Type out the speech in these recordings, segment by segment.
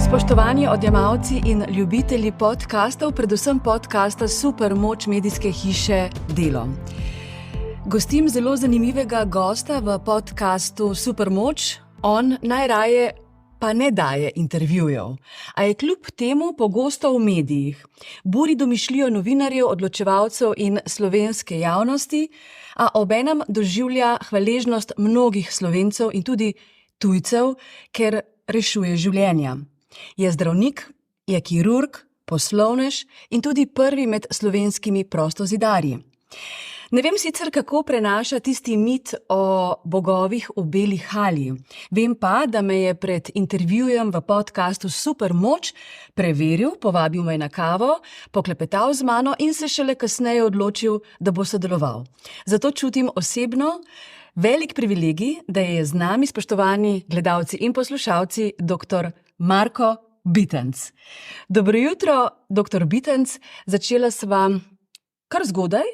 Spoštovani odjemalci in ljubitelji podcastov, predvsem podcasta Supermoč medijske hiše Delo. Gostim zelo zanimivega gosta v podcastu Supermoč. On najraje pa ne daje intervjujev, a je kljub temu pogosto v medijih. Buri domišljijo novinarjev, odločevalcev in slovenske javnosti, a obenem doživlja hvaležnost mnogih Slovencev in tudi tujcev, ker rešuje življenja. Je zdravnik, je kirurg, poslovnež in tudi prvi med slovenskimi prostozidarji. Ne vem sicer, kako prenaša tisti mit o bogovih v beli halji. Vem pa, da me je pred intervjujem v podcastu Supermoč preveril, povabil me na kavo, poklepetal z mano in se šele kasneje odločil, da bo sodeloval. Zato čutim osebno velik privilegij, da je z nami, spoštovani gledalci in poslušalci, dr. Marko Bitenc. Dobro jutro, dr. Bitenc. Začela sva kar zgodaj,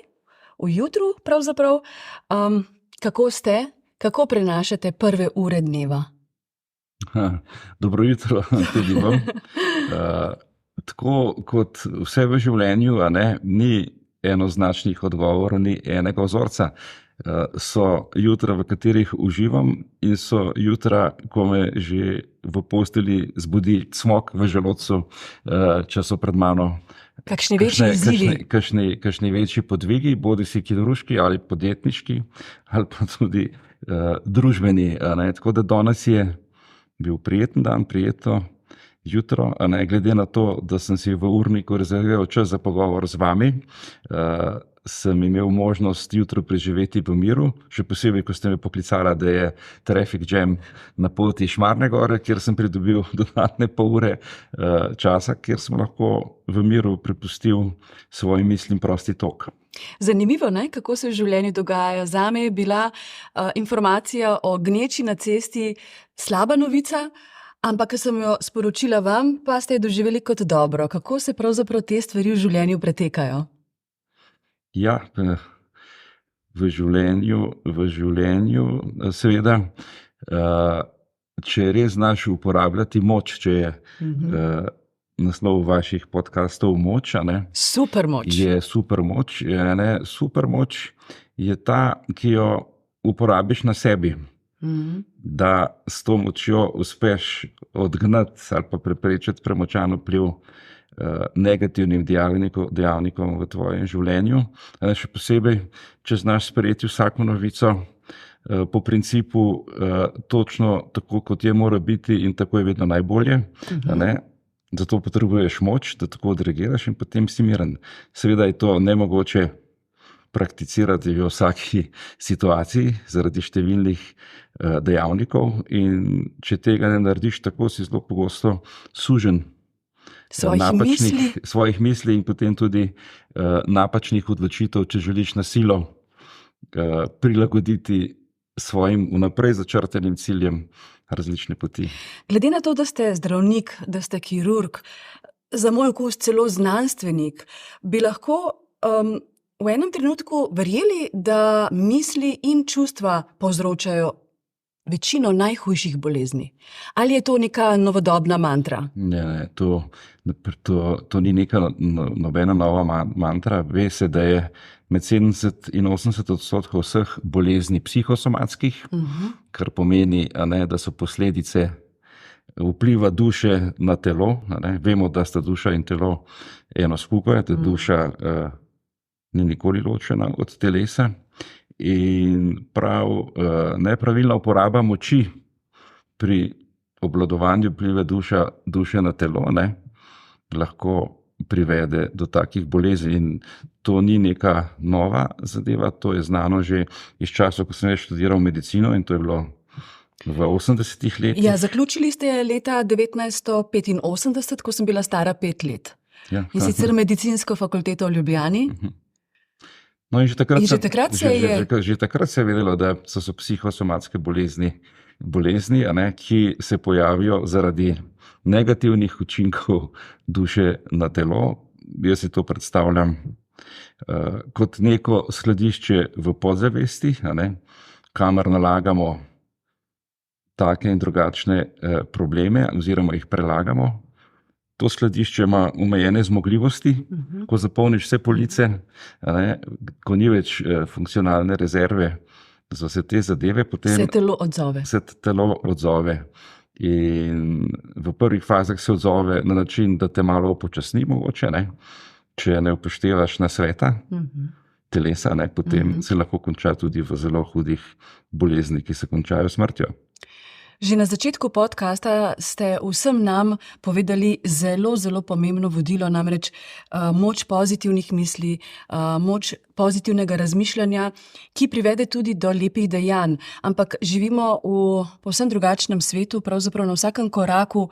v jutru pravzaprav. Kako ste? Kako prenašate prve ure dneva? Dobro jutro tudi vam. Tako kot vse v življenju, ni enoznačnih odgovorov, ni enega vzorca. So jutra, v katerih uživam, in so jutra, ko me že v posteli zbudi cmok v želodcu, če so pred mano kakšni večji izzivi, kakšni večji podvigi, bodisi kirurški ali podjetniški, ali pa tudi družbeni. Tako da danes je bil prijeten dan, prijetno jutro, glede na to, da sem si v urniku rezerviral čas za pogovor z vami. Sem imel možnost jutro preživeti v miru, še posebej, ko ste me poklicala, da je traffic jam na poti Šmarne gore, kjer sem pridobil dodatne pol ure časa, kjer sem lahko v miru prepustil svojim mislim prosti tok. Zanimivo, kako se v življenju dogaja. Zame je bila informacija o gneči na cesti slaba novica, ampak ko sem jo sporočila vam, pa ste jo doživeli kot dobro. Kako se pravzaprav te stvari v življenju pretekajo? Ja, v življenju, seveda, če res znaš uporabljati moč, če je naslov vaših podcastov Moč, Supermoč. Je supermoč. Supermoč je ta, ki jo uporabiš na sebi. Da s to močjo uspeš odgnati ali pa preprečiti premočan vpliv negativnim dejavnikom v tvojem življenju. Še posebej, če znaš sprejeti vsako novico po principu točno tako, kot je mora biti, in tako je vedno najbolje. Zato potrebuješ moč, da tako odreagiraš in potem si miren. Seveda je to nemogoče prakticirati v vsaki situaciji zaradi številnih dejavnikov, in če tega ne narediš tako, si zelo pogosto sužen svojih misli in potem tudi napačnih odločitev, če želiš na silo prilagoditi svojim vnaprej začrtanim ciljem različne poti. Glede na to, da ste zdravnik, da ste kirurg, za moj okus celo znanstvenik, bi lahko v enem trenutku verjeli, da misli in čustva povzročajo večino najhujših bolezni. Ali je to neka novodobna mantra? Ne, to ni neka nobena nova mantra. Ve se, da je med 70 in 80% vseh bolezni psihosomatskih, kar pomeni, da so posledice vpliva duše na telo. Vemo, da sta duša in telo eno skupaj, da duša ni nikoli ločena od telesa. In prav nepravilna uporaba moči pri obvladovanju vpliva duše na telo lahko privede do takih bolezni. In to ni neka nova zadeva, to je znano že iz časov, ko sem študiral medicino, in to je bilo v 80-ih letih. Ja, zaključili ste leta 1985, ko sem bila stara 5 let. Ja. In sicer medicinsko fakulteto v Ljubljani. No, in že takrat se je vedelo, da so psihosomatske bolezni, ki se pojavijo zaradi negativnih učinkov duše na telo. Jaz si to predstavljam kot neko skladišče v podzavesti, kamor nalagamo take in drugačne probleme oziroma jih prelagamo. To skladišče ima omejene zmogljivosti, ko zapolniš vse police, ko ni več funkcionalne rezerve za vse te zadeve, potem se telo odzove. In v prvih fazah se odzove na način, da te malo upočasni mogoče, če ne upoštevaš nasveta telesa, potem se lahko konča tudi v zelo hudih boleznih, ki se končajo s smrtjo. Že na začetku podcasta ste vsem nam povedali zelo, zelo pomembno vodilo, namreč moč pozitivnih misli, moč pozitivnega razmišljanja, ki privede tudi do lepih dejanj. Ampak živimo v povsem drugačnem svetu, pravzaprav na vsakem koraku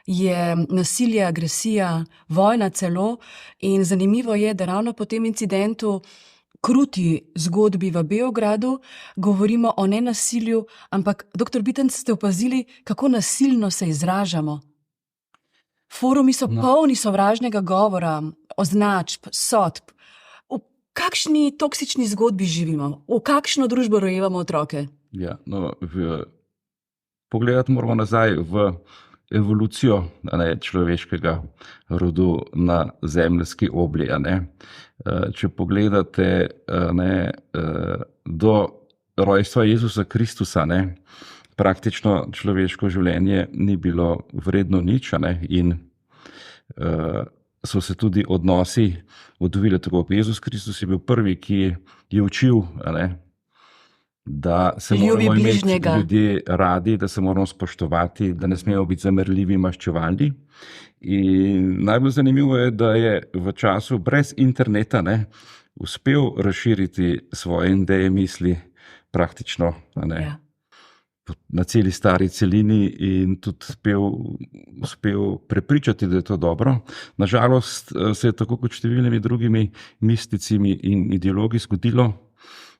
je nasilje, agresija, vojna celo in zanimivo je, da ravno po tem incidentu kruti zgodbi v Beogradu govorimo o nenasilju, ampak, dr. Bitenc, ste opazili, kako nasilno se izražamo? Forumi so polni sovražnega govora, označb, sodb. V kakšni toksični zgodbi živimo? V kakšno družbo rojevamo otroke? Ja, pogledati moramo nazaj v evolucijo človeškega rodu na zemeljski obli. Če pogledate do rojstva Jezusa Kristusa, praktično človeško življenje ni bilo vredno nič, in so se tudi odnosi odvili tako. Jezus Kristus je bil prvi, ki je učil, da se moramo imeti ljudje radi, da se moramo spoštovati, da ne smemo biti zamerljivi, maščevalni. In najbolj zanimivo je, da je v času brez interneta uspel razširiti svoje ideje, misli praktično na celi stari celini in tudi uspel prepričati, da je to dobro. Nažalost se je tako kot številnimi drugimi misticimi in ideologi zgodilo,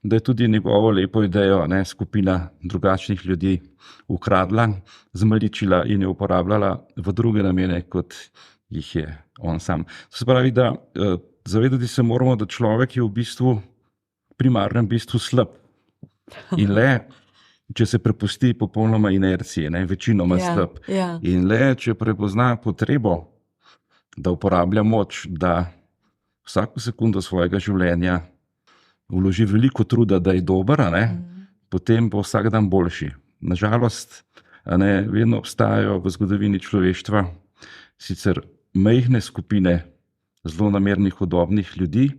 da je tudi njegovo lepo idejo skupina drugačnih ljudi ukradla, zmaličila in jo uporabljala v druge namene, kot jih je on sam. To se pravi, da zavedati se moramo, da človek je v bistvu, primarnem bistvu slab. In le, če se prepusti popolnoma inerciji, večinoma slab. In le, če prepozna potrebo, da uporablja moč, da vsako sekundo svojega življenja vloži veliko truda, da je dober, potem bo vsak dan boljši. Nažalost, vedno obstajajo v zgodovini človeštva sicer majhne skupine zlonamernih, hudobnih ljudi,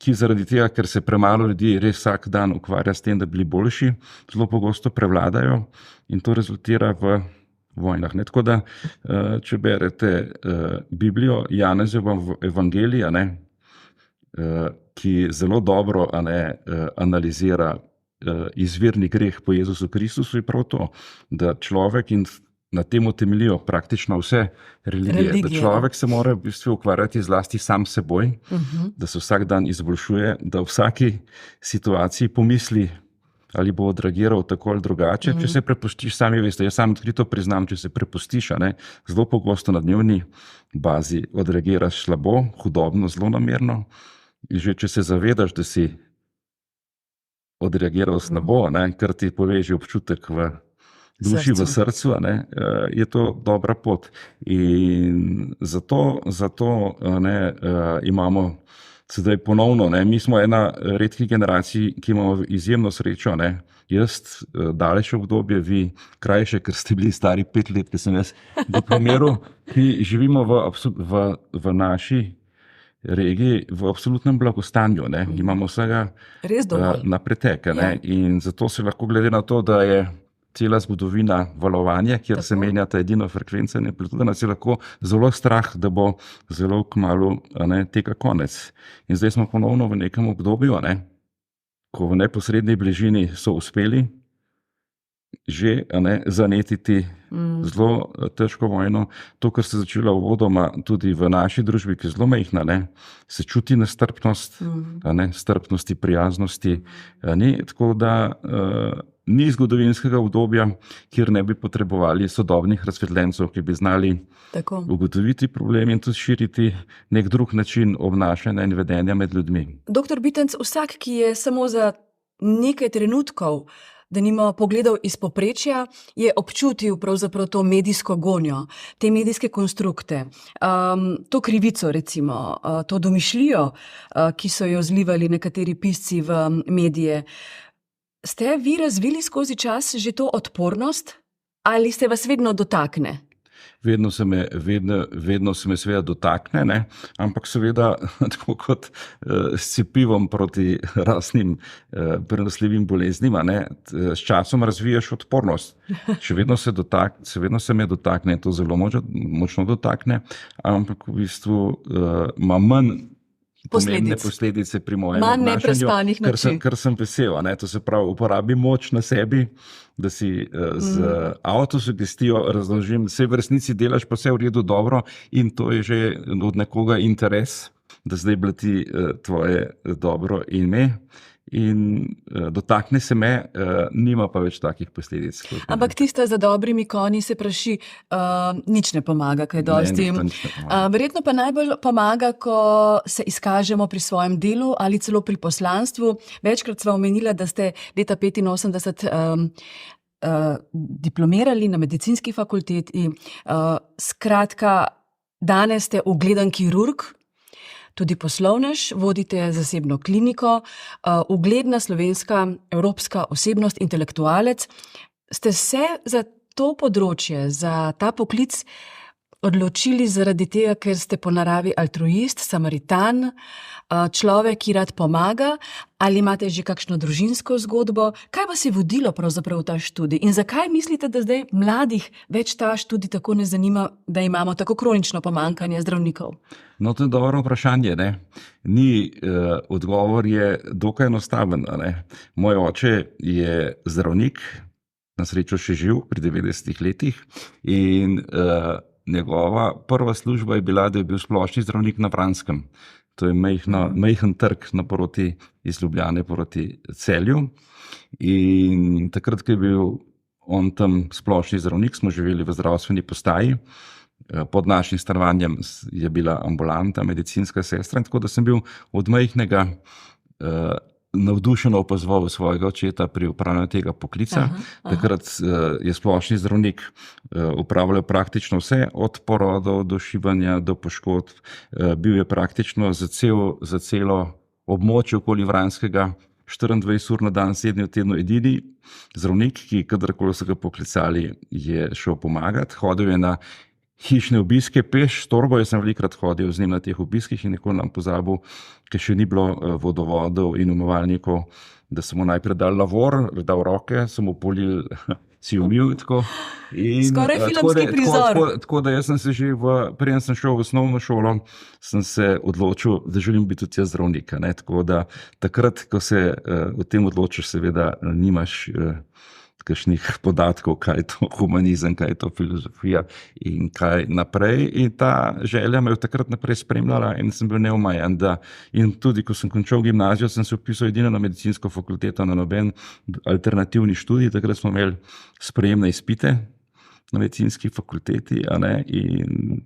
ki zaradi tega, ker se premalo ljudi res vsak dan ukvarja s tem, da bi bili boljši, zelo pogosto prevladajo in to rezultira v vojnah. Tako da, če berete Biblijo, Janezovo evangelija, ki zelo dobro analizira izvirni greh po Jezusu Kristusu, je prav to, da človek, in na tem temeljijo praktično vse religije, da človek se mora v bistvu ukvarjati zlasti sam s seboj, da se vsak dan izboljšuje, da v vsaki situaciji pomisli, ali bo odreagiral tako ali drugače. Če se prepustiš, sami veste, jaz sam odkrito priznam, če se prepustiš, zelo pogosto na dnevni bazi odreagiraš slabo, hudobno, zlonamerno. In že če se zavedaš, da si odreagiral slabo, kar ti poveže občutek v duši, v srcu, je to dobra pot. In zato imamo sedaj ponovno, mi smo ena redkih generacij, ki imamo izjemno srečo. Jaz daljše obdobje, vi krajše, ker ste bili stari 5 let, ker sem jaz diplomiral, ki živimo v naši regiji v absolutnem blagostanju. Imamo vsega na pretek. In zato se lahko, glede na to, da je cela zgodovina valovanja, kjer se menjata edino frekvenca in amplituda, nas je lahko zelo strah, da bo zelo kmalu tega konec. In zdaj smo ponovno v nekem obdobju, ko v neposredni bližini so uspeli že zanetiti zelo težko vojno. To, kar se je začelo uvodoma tudi v naši družbi, ki je zelo majhna, se čuti nestrpnost, strpnosti, prijaznosti. Tako da ni zgodovinskega obdobja, kjer ne bi potrebovali sodobnih razsvetljencev, ki bi znali ugotoviti problem in tudi širiti nek drug način obnašanja in vedenja med ljudmi. Dr. Bitenc, vsak, ki je samo za nekaj trenutkov denimo pogledal iz povprečja, je občutil pravzaprav to medijsko gonjo, te medijske konstrukte, to krivico recimo, to domišljijo, ki so jo zlivali nekateri pisci v medije. Ste vi razvili skozi čas že to odpornost ali se vas vedno dotakne? Vedno se me seveda dotakne, ne? Ampak seveda tako kot s cepivom proti raznim prenosljivim boleznim, ne? S časom razvijaš odpornost. Še vedno se me dotakne, to zelo močno dotakne, ampak v bistvu ima manj pomembne posledice pri mojem obnašanju, ker sem vesel. To se pravi, uporabim moč na sebi, da si z avtosugestijo razložim, vse v resnici delaš pa vse v redu dobro in to je že od nekoga interes, da zdaj blati tvoje dobro ime. In dotakne se me, nima pa več takih posledic. Ampak tista za dobrimi konji se praši, nič ne pomaga, kaj dosti. Verjetno pa najbolj pomaga, ko se izkažemo pri svojem delu ali celo pri poslanstvu. Večkrat sva omenila, da ste leta 1985 diplomirali na medicinski fakulteti. Skratka, danes ste ugleden kirurg, tudi poslovnež, vodite zasebno kliniko, ugledna slovenska, evropska osebnost, intelektualec. Ste se za to področje, za ta poklic odločili zaradi tega, ker ste po naravi altruist, samaritan, človek, ki rad pomaga, ali imate že kakšno družinsko zgodbo? Kaj vas je vodilo pravzaprav v ta študij? In zakaj mislite, da zdaj mladih več ta študij tako ne zanima, da imamo tako kronično pomanjkanje zdravnikov? No, to je dobro vprašanje, ne? Odgovor je dokaj enostaven, ne? Moj oče je zdravnik, na srečo še živ pri 90 letih in njegova prva služba je bila, da je bil splošni zdravnik na Vranskem. To je majhen trg naproti iz Ljubljane proti Celju. In takrat, ko je bil on tam splošni zdravnik, smo živeli v zdravstveni postaji. Pod našim stanovanjem je bila ambulanta, medicinska sestra, in tako da sem bil od majhnega navdušeno opazoval svojega očeta pri upravljanju tega poklica. Takrat je splošni zdravnik upravljal praktično vse, od porodov do šibanja do poškodb. Bil je praktično za celo območje okoli Vranskega 24 ur na dan, 7 dni v tednu edini zdravnik, ki kadarkoli so ga poklicali, je šel pomagati. Hodil je na hišne obiske peš, s torbo, jaz sem velikrat hodil z njim na teh obiskih in nikoli nam pozabil, ker še ni bilo vodovodov in umivalnikov, da sem mu najprej dal lavor, dal roke, sem mu polil, si umil. Skoraj filmski prizor. Tako da jaz sem se že, preden sem šel v osnovno šolo, sem se odločil, da želim biti tudi jaz zdravnik. Tako da takrat, ko se o tem odločiš, seveda nimaš kakšnih podatkov, kaj je to humanizem, kaj je to filozofija in kaj naprej. In ta želja me je takrat naprej spremljala in sem bil neomajen. In tudi, ko sem končal gimnazijo, sem se vpisal edino na medicinsko fakulteto, na noben alternativni študij. Takrat smo imeli sprejemne izpite na medicinski fakulteti, in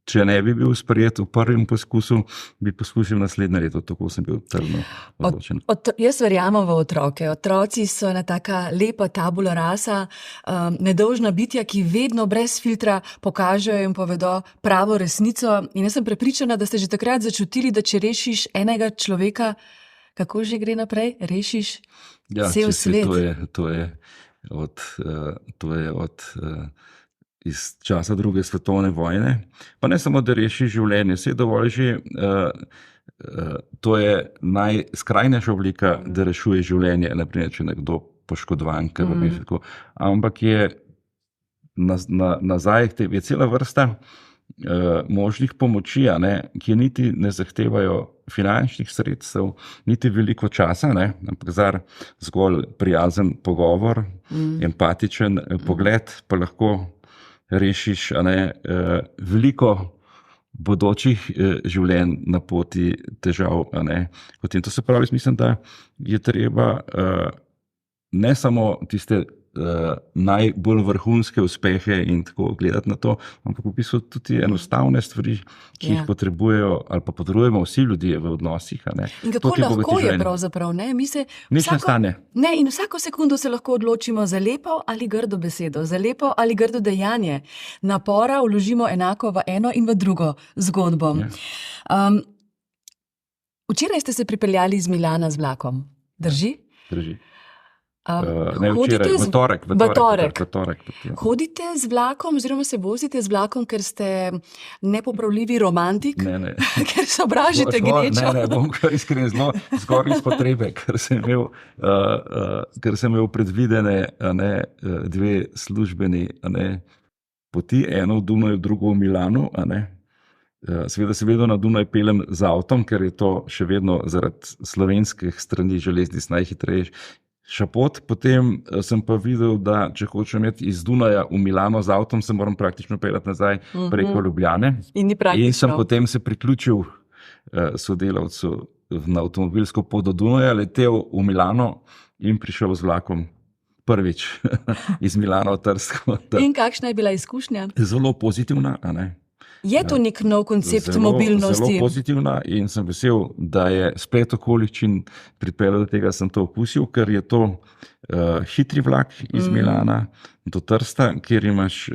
če ne bi bil sprejet v prvem poskusu, bi poskusil naslednje leto, tako sem bil trdno odločen. Jaz verjamem v otroke. Otroci so ena taka lepa tabula rasa, nedolžna bitja, ki vedno brez filtra pokažejo in povedo pravo resnico. In jaz sem prepričana, da ste že takrat začutili, da če rešiš enega človeka, kako že gre naprej? Rešiš cel svet. To je od iz časa druge svetovne vojne, pa ne samo, da reši življenje, vse je dovolj že, to je najskrajnejša oblika, da rešuje življenje, naprimer, če nekdo poškodovan, ampak je nazaj, je cela vrsta možnih pomoči, ki niti ne zahtevajo finančnih sredstev, niti veliko časa, ampak zgolj prijazen pogovor, empatičen pogled, pa lahko rešiš veliko bodočih življenj na poti težav. Potem to se pravi, mislim, da je treba ne samo tiste najbolj vrhunske uspehe in tako gledati na to, ampak v bistvu tudi enostavne stvari, ki jih potrebujejo ali pa potrebujemo vsi ljudje v odnosih. In kako lahko je pravzaprav? Nič ne stane. Ne, in vsako sekundo se lahko odločimo za lepo ali grdo besedo, za lepo ali grdo dejanje. Napora vložimo enako v eno in v drugo zgodbo. Včeraj ste se pripeljali iz Milana z vlakom. Drži? Drži. Ne včeraj, v torek. Hodite z vlakom oziroma se vozite z vlakom, ker ste nepopravljivi romantik? Ne. Ker sovražite gnečo? Ne, bom kar iskren zgoraj iz potrebe, ker sem imel predvidene dve službeni poti, eno v Dunaju, drugo v Milanu. Seveda se vedno na Dunaj peljem z avtom, ker je to še vedno zaradi slovenskih strani železnic najhitrejša pot. Potem sem pa videl, da če hočem iti iz Dunaja v Milano z avtom, se moram praktično peljati nazaj preko Ljubljane. In sem potem se priključil sodelavcu na avtomobilsko pot do Dunaja, letel v Milano in prišel z vlakom prvič iz Milana v Trst. In kakšna je bila izkušnja? Zelo pozitivna, Je to nek nov koncept mobilnosti? Zelo pozitivna in sem vesel, da je splet okoliščin pripeljal do tega, da sem to okusil, ker je to hitri vlak iz Milana do Trsta, kjer imaš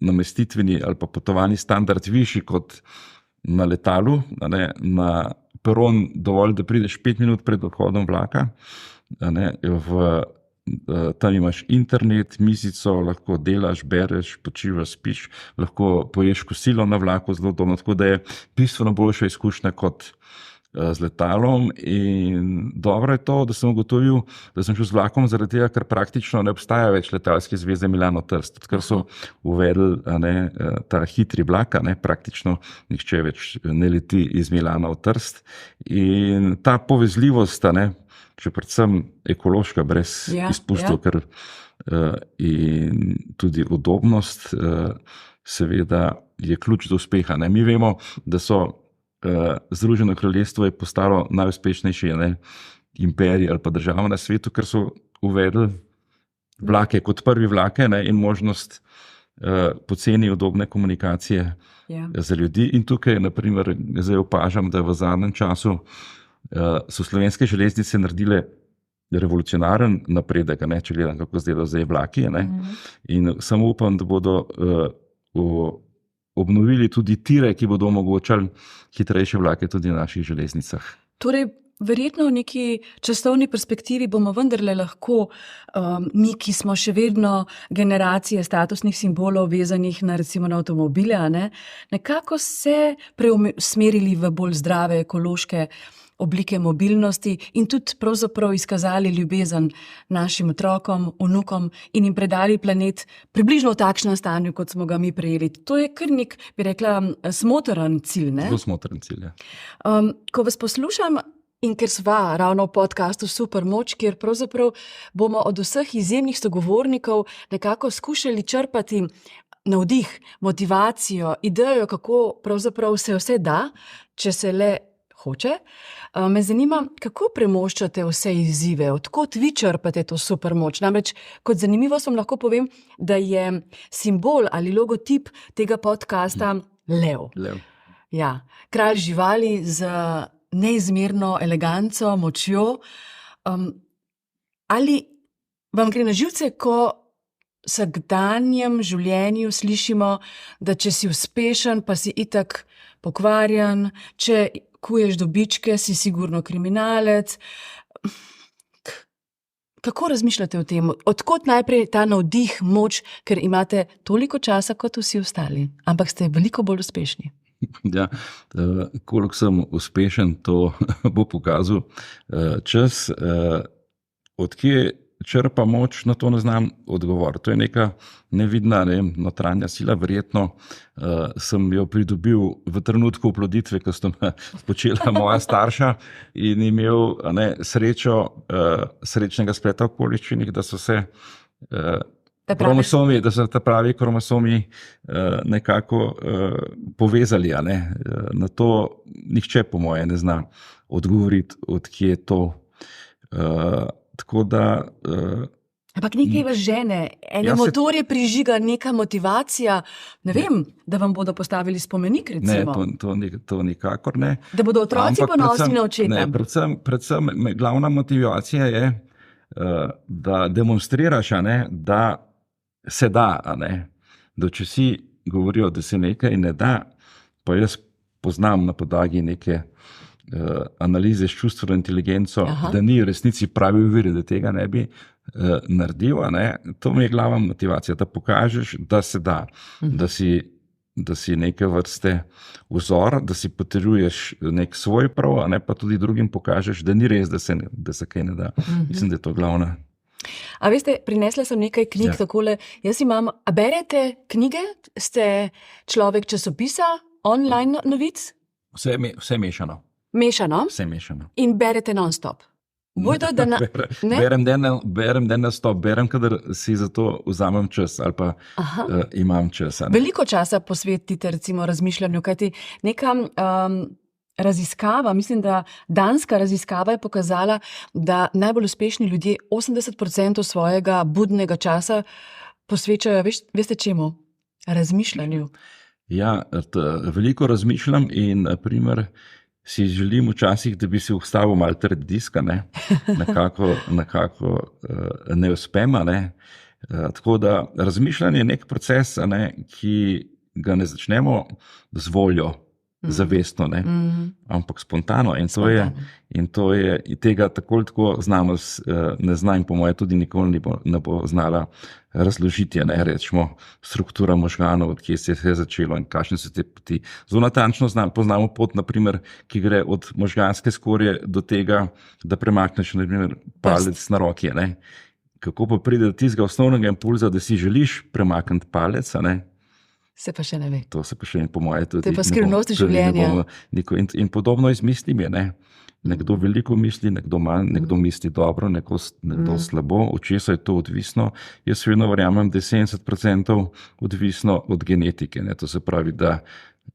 namestitveni ali pa potovalni standard višji kot na letalu. Na peron dovolj, da prideš 5 minut pred odhodom vlaka. Tam imaš internet, mizico, lahko delaš, bereš, počivaš, spiš, lahko poješ kosilo na vlaku zelo udobno, tako da je bistveno boljša izkušnja kot z letalom. In dobro je to, da sem ugotovil, da sem šel z vlakom zaradi tega, ker praktično ne obstaja več letalske zveze Milano-Trst, ker so uvedli ta hitri vlak, praktično nihče več ne leti iz Milana v Trst. In ta povezljivost, še predvsem ekološka, brez izpustov, ker in tudi udobnost, seveda je ključ do uspeha. Mi vemo, da so Združeno kraljestvo je postalo najuspešnejši imperij ali pa država na svetu, ker so uvedli vlake kot prvi vlake in možnost poceni udobne komunikacije za ljudi. In tukaj, naprimer, zdaj opažam, da v zadnjem času so slovenske železnice naredile revolucionaren napredek, če gledam, kako zdaj zdaj vlaki. In samo upam, da bodo obnovili tudi tire, ki bodo omogočali hitrejše vlake tudi na naših železnicah. Torej, verjetno v neki časovni perspektivi bomo vendarle lahko mi, ki smo še vedno generacije statusnih simbolov vezanih na recimo na avtomobile, nekako se preusmerili v bolj zdrave ekološke oblike mobilnosti in tudi pravzaprav izkazali ljubezen našim otrokom, vnukom in jim predali planet približno v takšnem stanju, kot smo ga mi prejeli. To je kar nek, bi rekla, smotrn cilj. Zelo smotrn cilj, Ko vas poslušam in ker sva ravno v podcastu Supermoč, kjer pravzaprav bomo od vseh izjemnih sogovornikov nekako skušali črpati navdih, motivacijo, idejo, kako pravzaprav se vse da, če se le hoče. Me zanima, kako premoščate vse izzive, odkot vi črpate to supermoč. Namreč, kot zanimivo vam lahko povem, da je simbol ali logotip tega podcasta lev. Ja, kralj živali z neizmerno eleganco, močjo. Ali vam gre na živce, ko v vsakdanjem življenju slišimo, da če si uspešen, pa si itak pokvarjen, če kuješ dobičke, si sigurno kriminalec. Kako razmišljate o tem? Odkot najprej ta navdih, moč, ker imate toliko časa kot vsi ostali, ampak ste veliko bolj uspešni? Ja, koliko sem uspešen, to bo pokazal čas. Odkje črpa moč, na to ne znam odgovoriti. To je neka nevidna, notranja sila. Verjetno sem jo pridobil v trenutku oploditve, ko sta me počela moja starša in imel srečnega spleta okoliščin, da so se kromosomi, da so ta pravi kromosomi nekako povezali. Na to nihče po moje ne zna odgovoriti, odkje je to. Tako da Ampak nekaj vas žene, ene motorje prižiga, neka motivacija, ne vem, da vam bodo postavili spomenik, recimo. Ne, to nikakor ne. Da bodo otroci ponosni na očeta. Ne, predvsem glavna motivacija je, da demonstriraš, da se da, da če si govorijo, da se nekaj ne da, pa jaz poznam na podlagi neke analize s čustveno inteligenco, da ni v resnici pravi vir, da tega ne bi naredil. To mi je glavna motivacija, da pokažeš, da se da, da si neke vrste vzor, da si potrjuješ nek svoj prav, pa tudi drugim pokažeš, da ni res, da se kaj ne da. Mislim, da je to glavna. A veste, prinesla sem nekaj knjig takole. Jaz imam, a berete knjige? Ste človek časopisa, online novic? Vse mešano. Mešano? Vse mešano. In berete non-stop? Berem den na stop, berem, kadar si za to vzamem čas ali pa imam čas. Veliko časa posvetite recimo razmišljanju, kajti neka raziskava, mislim, da danska raziskava je pokazala, da najbolj uspešni ljudje 80% svojega budnega časa posvečajo, veste čemu? Razmišljanju. Ja, veliko razmišljam in na primer si želim včasih, da bi si ustavil malo trd disk, nekako ne uspem. Tako da razmišljanje je nek proces, ki ga ne začnemo z voljo, zavestno, ampak spontano. In to je tega tako ali tako znanost ne zna in po moje tudi nikoli ne bo znala razložiti, rečemo struktura možganov, od kje se je začelo in kakšne so te poti. Zelo natančno poznamo pot, naprimer, ki gre od možganske skorje do tega, da premakneš naprimer palec na roki. Kako pa pride do tistega osnovnega impulza, da si želiš premakniti palec, se pa še ne ve. To se pa še po moje tudi. To je pa skrivnost življenja. In podobno je z mislimi. Nekdo veliko misli, nekdo manj, nekdo misli dobro, nekdo slabo. Od česa je to odvisno? Jaz vedno verjamem, da je 70% odvisno od genetike. To se pravi, da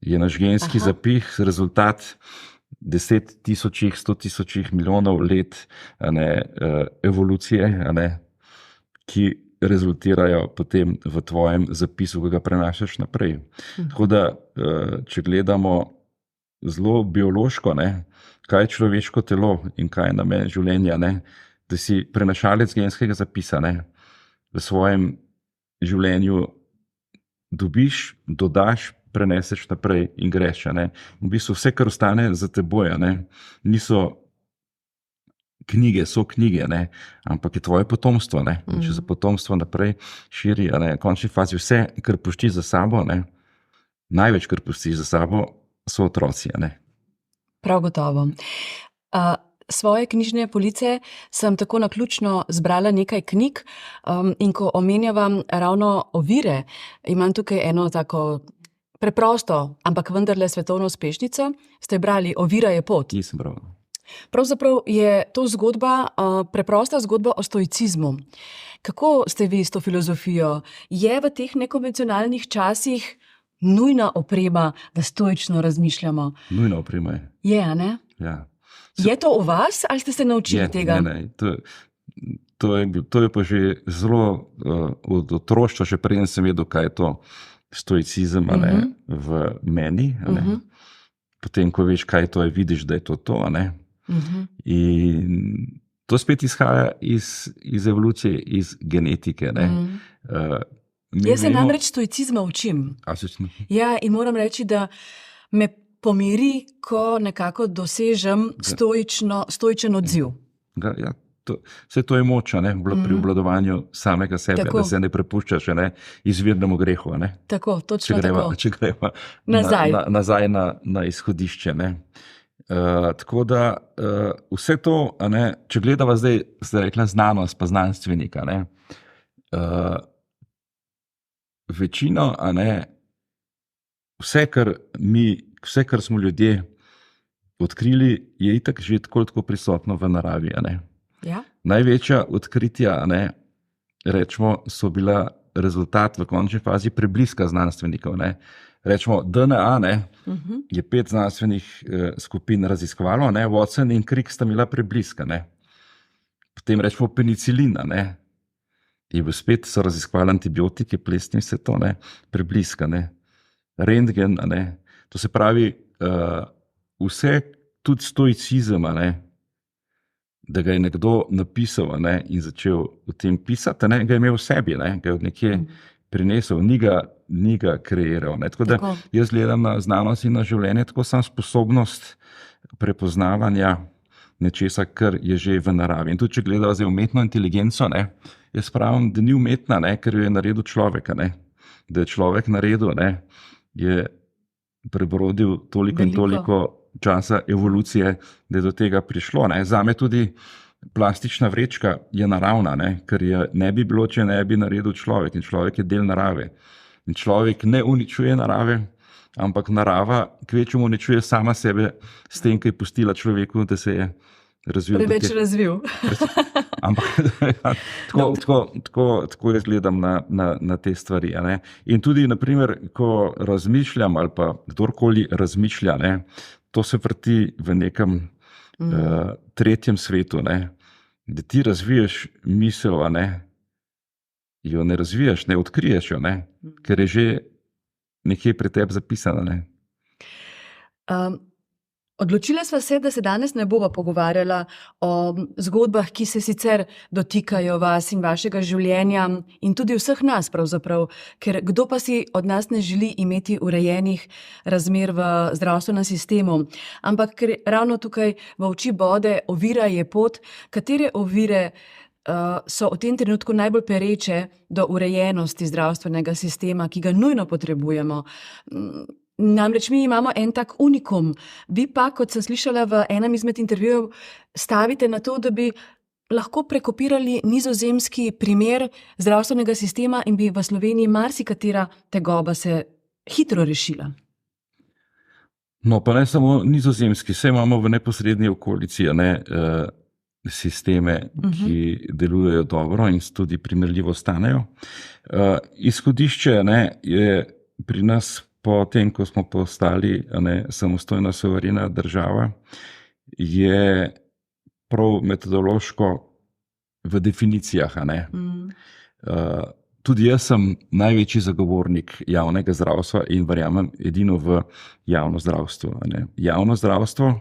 je naš genski zapih rezultat 10 tisočih, 100 tisočih milijonov let evolucije, ki rezultirajo potem v tvojem zapisu, ko ga prenašaš naprej. Tako da, če gledamo zelo biološko, kaj je človeško telo in kaj je namen življenja, da si prenašalec genskega zapisa, v svojem življenju dobiš, dodaš, preneseš naprej in greš. V bistvu vse, kar ostane za teboj, niso knjige, so knjige, ampak je tvoje potomstvo. Če se potomstvo naprej širi, v končni fazi vse, kar puščiš za sabo, največ, kar puščiš za sabo, so otroci. Prav gotovo. Svoje knjižne police sem tako naključno zbrala nekaj knjig in ko omenjavam ravno ovire, imam tukaj eno tako preprosto, ampak vendarle svetovno uspešnico. Ste brali Ovira je pot? Nisem bral. Pravzaprav je to zgodba, preprosta zgodba o stoicizmu. Kako ste vi s to filozofijo? Je v teh nekonvencionalnih časih nujna oprema, da stoično razmišljamo? Nujna oprema je. Je, a ne? Ja. Je to v vas ali ste se naučili tega? Ne. To je pa že zelo od otroštva, še preden sem vedel, kaj je to stoicizem v meni. Potem, ko veš, kaj to je, vidiš, da je to. In to spet izhaja iz evolucije, iz genetike. Jaz se namreč stoicizma učim. Ja, in moram reči, da me pomiri, ko nekako dosežem stoičen odziv. Ja, vse to je moč, pri obvladovanju samega sebe, tako. Da se ne prepuščaš izvirnemu grehu. Tako, točno tako. Če greva nazaj na izhodišče. Tako da vse to, če gledava zdaj, ste rekla znanost pa znanstvenika, večino, vse, kar smo ljudje odkrili, je itak že tako prisotno v naravi. Ja. Največja odkritja, rečemo, so bila rezultat v končni fazi prebliska znanstvenikov. Rečemo, DNA je 5 znanstvenih skupin raziskovalo, Watson in Crick sta imela prebliska. Potem rečemo penicilin, In spet so raziskovali antibiotike, plesni vse to, ne, prebliska, ne, rentgen, ne. To se pravi, vse, tudi stoicizem, ne, da ga je nekdo napisal, ne, in začel o tem pisati, ne, ga je imel v sebi, ne, ga je od nekje prinesel, ni ga kreiral. Ne. Tako da jaz gledam na znanost in na življenje tako samo sposobnost prepoznavanja nečesa, kar je že v naravi. In tudi, če gledamo zdaj umetno inteligenco, ne, jaz pravim, da ni umetna, ne, ker jo je naredil človek, ne. Da je človek naredil, ne, je prebrodil toliko in toliko časa evolucije, da je do tega prišlo. Ne. Zame tudi plastična vrečka je naravna, ne, ker je ne bi bilo, če ne bi naredil človek. In človek je del narave. In človek ne uničuje narave, ampak narava kvečemu uničuje sama sebe s tem, ko je pustila človeku, da se je razvil. Preveč razvil. Ampak tako jaz gledam na te stvari. Ne. In tudi, naprimer, ko razmišljam ali pa kdorkoli razmišlja, ne, to se vrti v nekem tretjem svetu, ne, da ti razviješ misel, ne, jo ne razvijaš, ne odkriješ jo, ne, ker je že nekje pri tebi zapisano. Ne. Odločila sva se, da se danes ne bova pogovarjala o zgodbah, ki se sicer dotikajo vas in vašega življenja in tudi vseh nas pravzaprav, ker kdo pa si od nas ne želi imeti urejenih razmer v zdravstvenem sistemu. Ampak ker ravno tukaj v oči bode ovira je pot, katere ovire so v tem trenutku najbolj pereče do urejenosti zdravstvenega sistema, ki ga nujno potrebujemo. Namreč mi imamo en tak unikum. Vi pa, kot sem slišala v enem izmed intervjujev, stavite na to, da bi lahko prekopirali nizozemski primer zdravstvenega sistema in bi v Sloveniji marsikatera tegoba se hitro rešila. No, pa ne samo nizozemski, vse imamo v neposrednji okolici, ne, sisteme, ki delujejo dobro in tudi primerljivo stanejo. Izhodišče, ne, je pri nas po tem, ko smo postali, ne, samostojna suverena država, je prav metodološko v definicijah. Ne. Tudi jaz sem največji zagovornik javnega zdravstva in verjamem edino v javno zdravstvo. Ne. Javno zdravstvo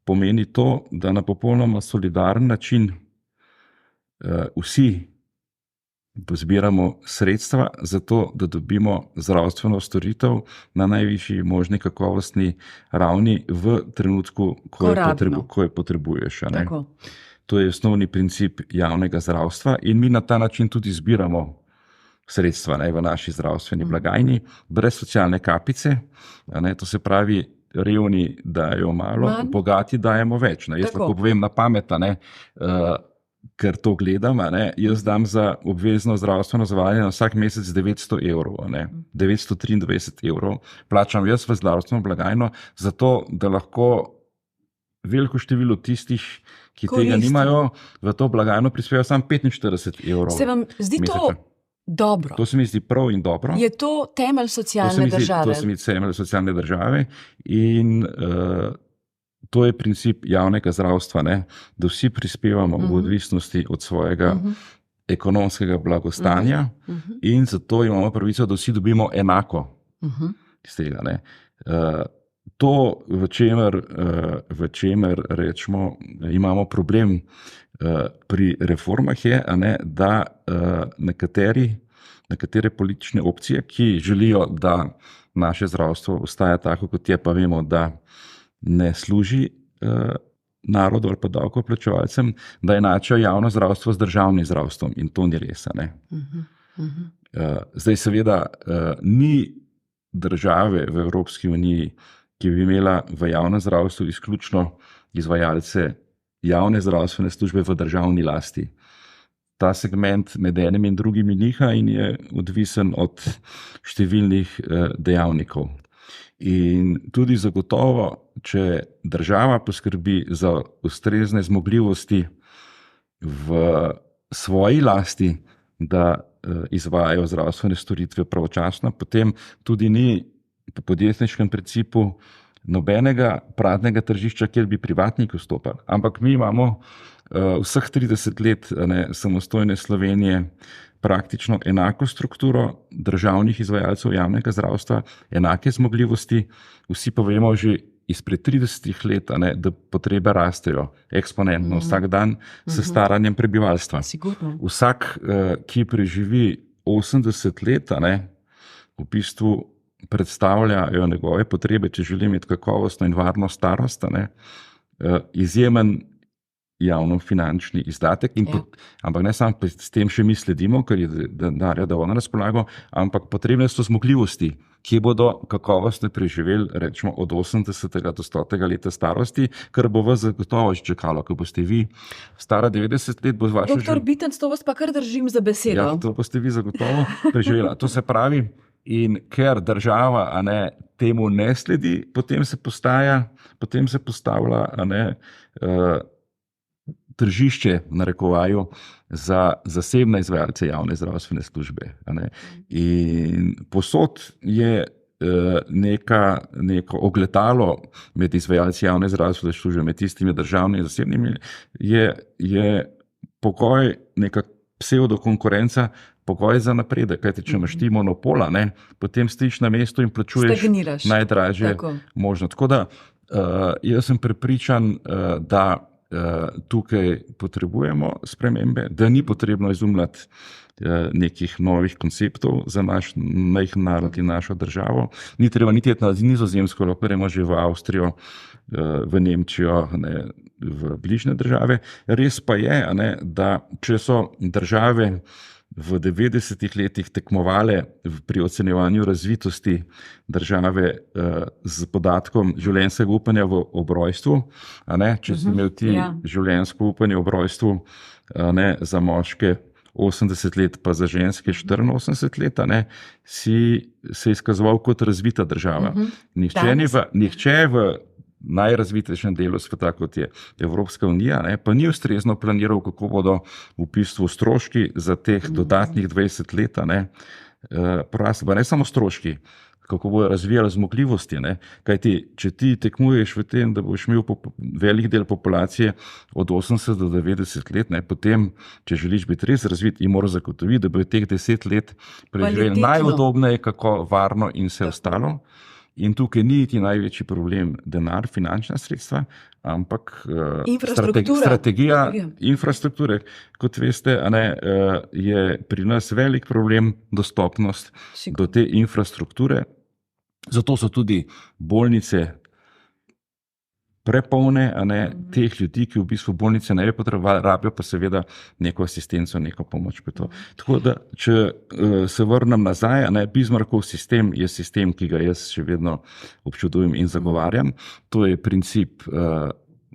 pomeni to, da na popolnoma solidaren način vsi zbiramo sredstva za to, da dobimo zdravstveno storitev na najvišji možni kakovostni ravni v trenutku, ko jo potrebuješ. Ne. To je osnovni princip javnega zdravstva in mi na ta način tudi zbiramo sredstva, ne, v naši zdravstveni blagajni, brez socialne kapice. Ne, to se pravi, revni dajo malo, bogati dajemo več. Ne. Jaz lahko povem na pamet, ne, ker to gledam, ne, jaz dam za obvezno zdravstveno zavarovanje na vsak mesec 900 evrov, ne, 923 evrov plačam jaz v zdravstveno blagajno, zato da lahko veliko število tistih, ki tega nimajo, v to blagajno prispevajo samo 45 evrov. Se vam zdi to dobro? To se mi zdi prav in dobro. Je to temelj socialne države? To se mi zdi temelj socialne države in to je princip javnega zdravstva, ne, da vsi prispevamo v odvisnosti od svojega ekonomskega blagostanja in zato imamo pravico, da vsi dobimo enako iz tega. Ne. To, v čemer rečemo, imamo problem pri reformah je, ne, da nekatere politične opcije, ki želijo, da naše zdravstvo ostaja tako, kot je, pa vemo, da ne služi narodu ali pa davkoplačevalcem, da enačijo javno zdravstvo z državnim zdravstvom in to ni res. Ne. Zdaj seveda ni države v Evropski uniji, ki bi imela v javnem zdravstvu izključno izvajalce javne zdravstvene službe v državni lasti. Ta segment med enim in drugim niha in je odvisen od številnih dejavnikov. In tudi zagotovo, če država poskrbi za ustrezne zmogljivosti v svoji lasti, da izvajajo zdravstvene storitve pravočasno, potem tudi ni po podjetniškem principu nobenega praznego tržišča, kjer bi privatniki vstopali. Ampak mi imamo vseh 30 let, ne, samostojne Slovenije praktično enako strukturo državnih izvajalcev javnega zdravstva, enake zmogljivosti, vsi pa vemo že izpred 30 let, da potrebe rastejo eksponentno vsak dan s staranjem prebivalstva. Sigurno. Vsak, ki preživi 80 let, v bistvu predstavljajo njegove potrebe, če želi imeti kakovostno in varno starost, izjemen javnofinančni izdatek, ampak ne samo s tem še mi sledimo, ker je denarja dovolj na razpolago, ampak potrebne so zmogljivosti, ki bodo kakovostno preživeli, rečemo, od 80. do 100. leta starosti, kar bo vas zagotovo čakalo, ko boste vi stara 90 let, bo z vašo Doktor Bitenc, to vas pa kar držim za besedo. Ja, to boste vi zagotovo preživela. To se pravi, in ker država temu ne sledi, potem se postavlja tržišče, v narekovaju, za zasebne izvajalce javne zdravstvene službe. In posod je neko ogledalo med izvajalci javne zdravstvene službe, med tistimi državnimi in zasebnimi, je pogoj, neka pseudokonkurenca, pogoj za napredek. Kajti, če imaš ti monopola, potem stojiš na mestu in plačuješ najdražje možno. Tako da jaz sem prepričan, da tukaj potrebujemo spremembe, da ni potrebno izumljati nekih novih konceptov za naš majhen narod in našo državo. Ni treba niti na Nizozemsko, lahko gremo že v Avstrijo, v Nemčijo, v bližnje države. Res pa je, da če so države v 90 letih tekmovale pri ocenjevanju razvitosti države z podatkom življenjskega upanja ob rojstvu, če si imel ti življenjsko upanje ob rojstvu za moške 80 let, pa za ženske 84 let, si se izkazoval kot razvita država. Nihče v najrazvitejšem delu sveta, kot je Evropska unija, pa ni ustrezno planiral, kako bodo v bistvu stroški za teh dodatnih 20 let porasli. Pa ne samo stroški, kako bodo razvijali zmogljivosti. Kajti, če ti tekmuješ v tem, da boš imel velik del populacije od 80 do 90 let, potem, če želiš biti res razvit, in moraš zagotoviti, da bo teh 10 let preživeli najudobneje, kako varno in vse ostalo. In tukaj ni ti največji problem denar, finančna sredstva, ampak strategija infrastrukture. Kot veste, je pri nas velik problem dostopnost do te infrastrukture. Zato so tudi bolnice prepolne, teh ljudi, ki v bistvu bolnice ne bi potrebovali, rabijo pa seveda neko asistenco, neko pomoč. Tako da, če se vrnem nazaj, Bismarckov sistem je sistem, ki ga jaz še vedno občudujem in zagovarjam. To je princip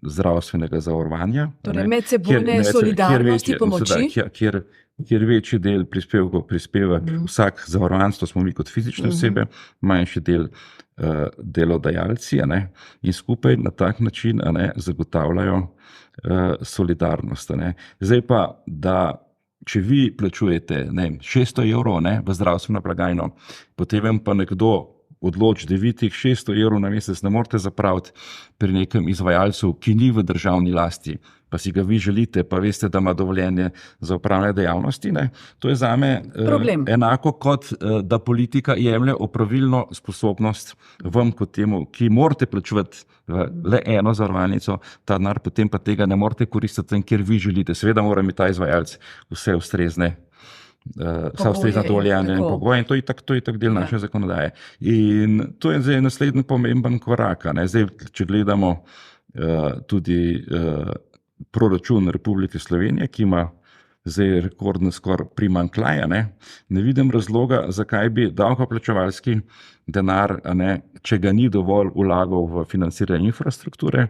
zdravstvenega zavarovanja. Torej medsebojne solidarnosti, pomoči. Kjer večji del prispevkov prispeva vsak zavarovanec, to smo mi kot fizične osebe, manjši del delodajalci, in skupaj na tak način zagotavljajo solidarnost. Zdaj pa, da če vi plačujete 600 evrov v zdravstveno blagajno, potem pa nekdo odloči, da vi teh 600 evrov na mesec ne morete zapraviti pri nekem izvajalcu, ki ni v državni lasti, pa si ga vi želite, pa veste, da ima dovoljenje za opravljanje dejavnosti. To je zame enako, kot da politika jemlje opravilno sposobnost vam kot temu, ki morate plačevati le eno zavarovalnico, ta denar, potem pa tega ne morete koristiti, kjer vi želite. Seveda mora imeti ta izvajalec vse ustrezne dovoljenja in pogoje, in to je tak del naše zakonodaje. In to je zdaj naslednji pomemben korak. Zdaj, če gledamo tudi proračun Republike Slovenije, ki ima zdaj rekordno skoraj primanjkljaj, ne vidim razloga, zakaj bi davkoplačevalski denar, če ga ni dovolj vlagal v financiranje infrastrukture,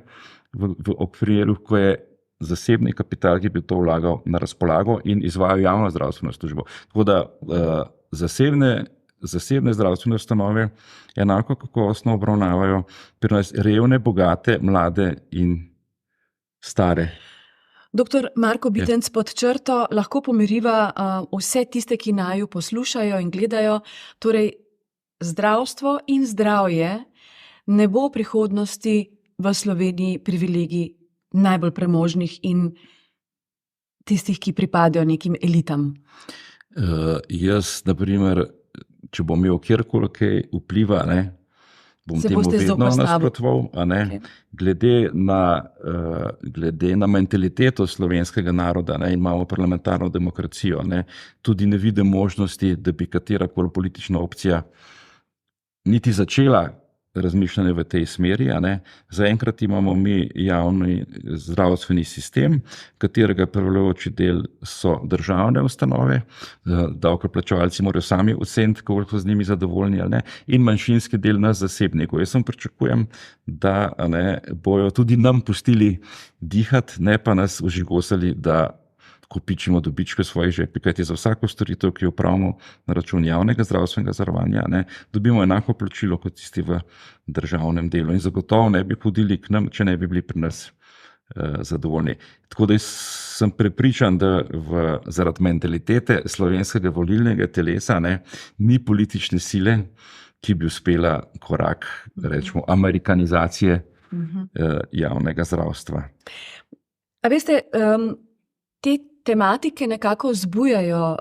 v primeru, ko je zasebni kapital, ki bi to vlagal na razpolago in izvajal javno zdravstveno službo. Tako da zasebne zdravstvene ustanove enako kakovostno obravnavajo pri nas revne, bogate, mlade in stare. Doktor Marko Bitenc, pod črto lahko pomiriva vse tiste, ki naju poslušajo in gledajo. Torej, zdravstvo in zdravje ne bo v prihodnosti v Sloveniji privilegij najbolj premožnih in tistih, ki pripadajo nekim elitam. Jaz, naprimer, če bom imel kjerkoli kaj vpliva, bom Se temu boste vedno zoperstavili. nasprotoval. Okay. Glede na mentaliteto slovenskega naroda, in imamo parlamentarno demokracijo, tudi ne vidim možnosti, da bi katerakoli politična opcija niti začela razmišljanje v tej smeri. Zaenkrat imamo mi javni zdravstveni sistem, katerega prevladujoči del so državne ustanove, davkoplačevalci morajo sami oceniti, koliko so z njimi zadovoljni, in manjšinski del nas zasebnikov. Jaz sem pričakujem, da bojo tudi nam pustili dihati, ne pa nas ožigosali, da kopičimo dobičke svojih žepih, kajti za vsako storitev, ki jo opravimo na račun javnega zdravstvenega zavarovanja, dobimo enako plačilo kot tisti v državnem delu. In zagotovo ne bi hodili k nam, če ne bi bili pri nas zadovoljni. Tako da sem prepričan, da zaradi mentalitete slovenskega volilnega telesa ni politične sile, ki bi uspela korak, rečemo, amerikanizacije javnega zdravstva. A veste, te tematike nekako vzbujajo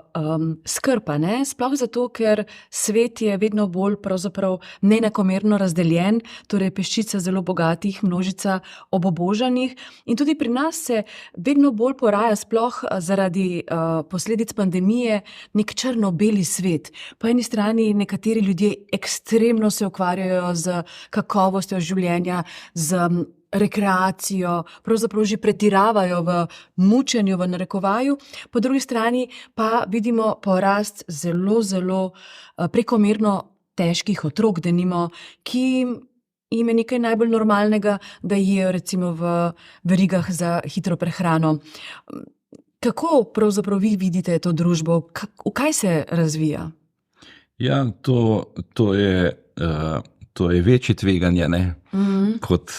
skrb, sploh zato, ker svet je vedno bolj pravzaprav neenakomerno razdeljen, torej peščica zelo bogatih, množica obubožanih, in tudi pri nas se vedno bolj poraja, sploh zaradi posledic pandemije, nek črno-beli svet. Po eni strani nekateri ljudje ekstremno se ukvarjajo z kakovostjo življenja, z rekreacijo, pravzaprav že pretiravajo v mučenju, v narekovaju, po drugi strani pa vidimo porast zelo prekomerno težkih otrok, denimo, ki jim je nekaj najbolj normalnega, da jejo recimo v verigah za hitro prehrano. Kako pravzaprav vi vidite to družbo? V kaj se razvija? Ja, to je večje tveganje, kot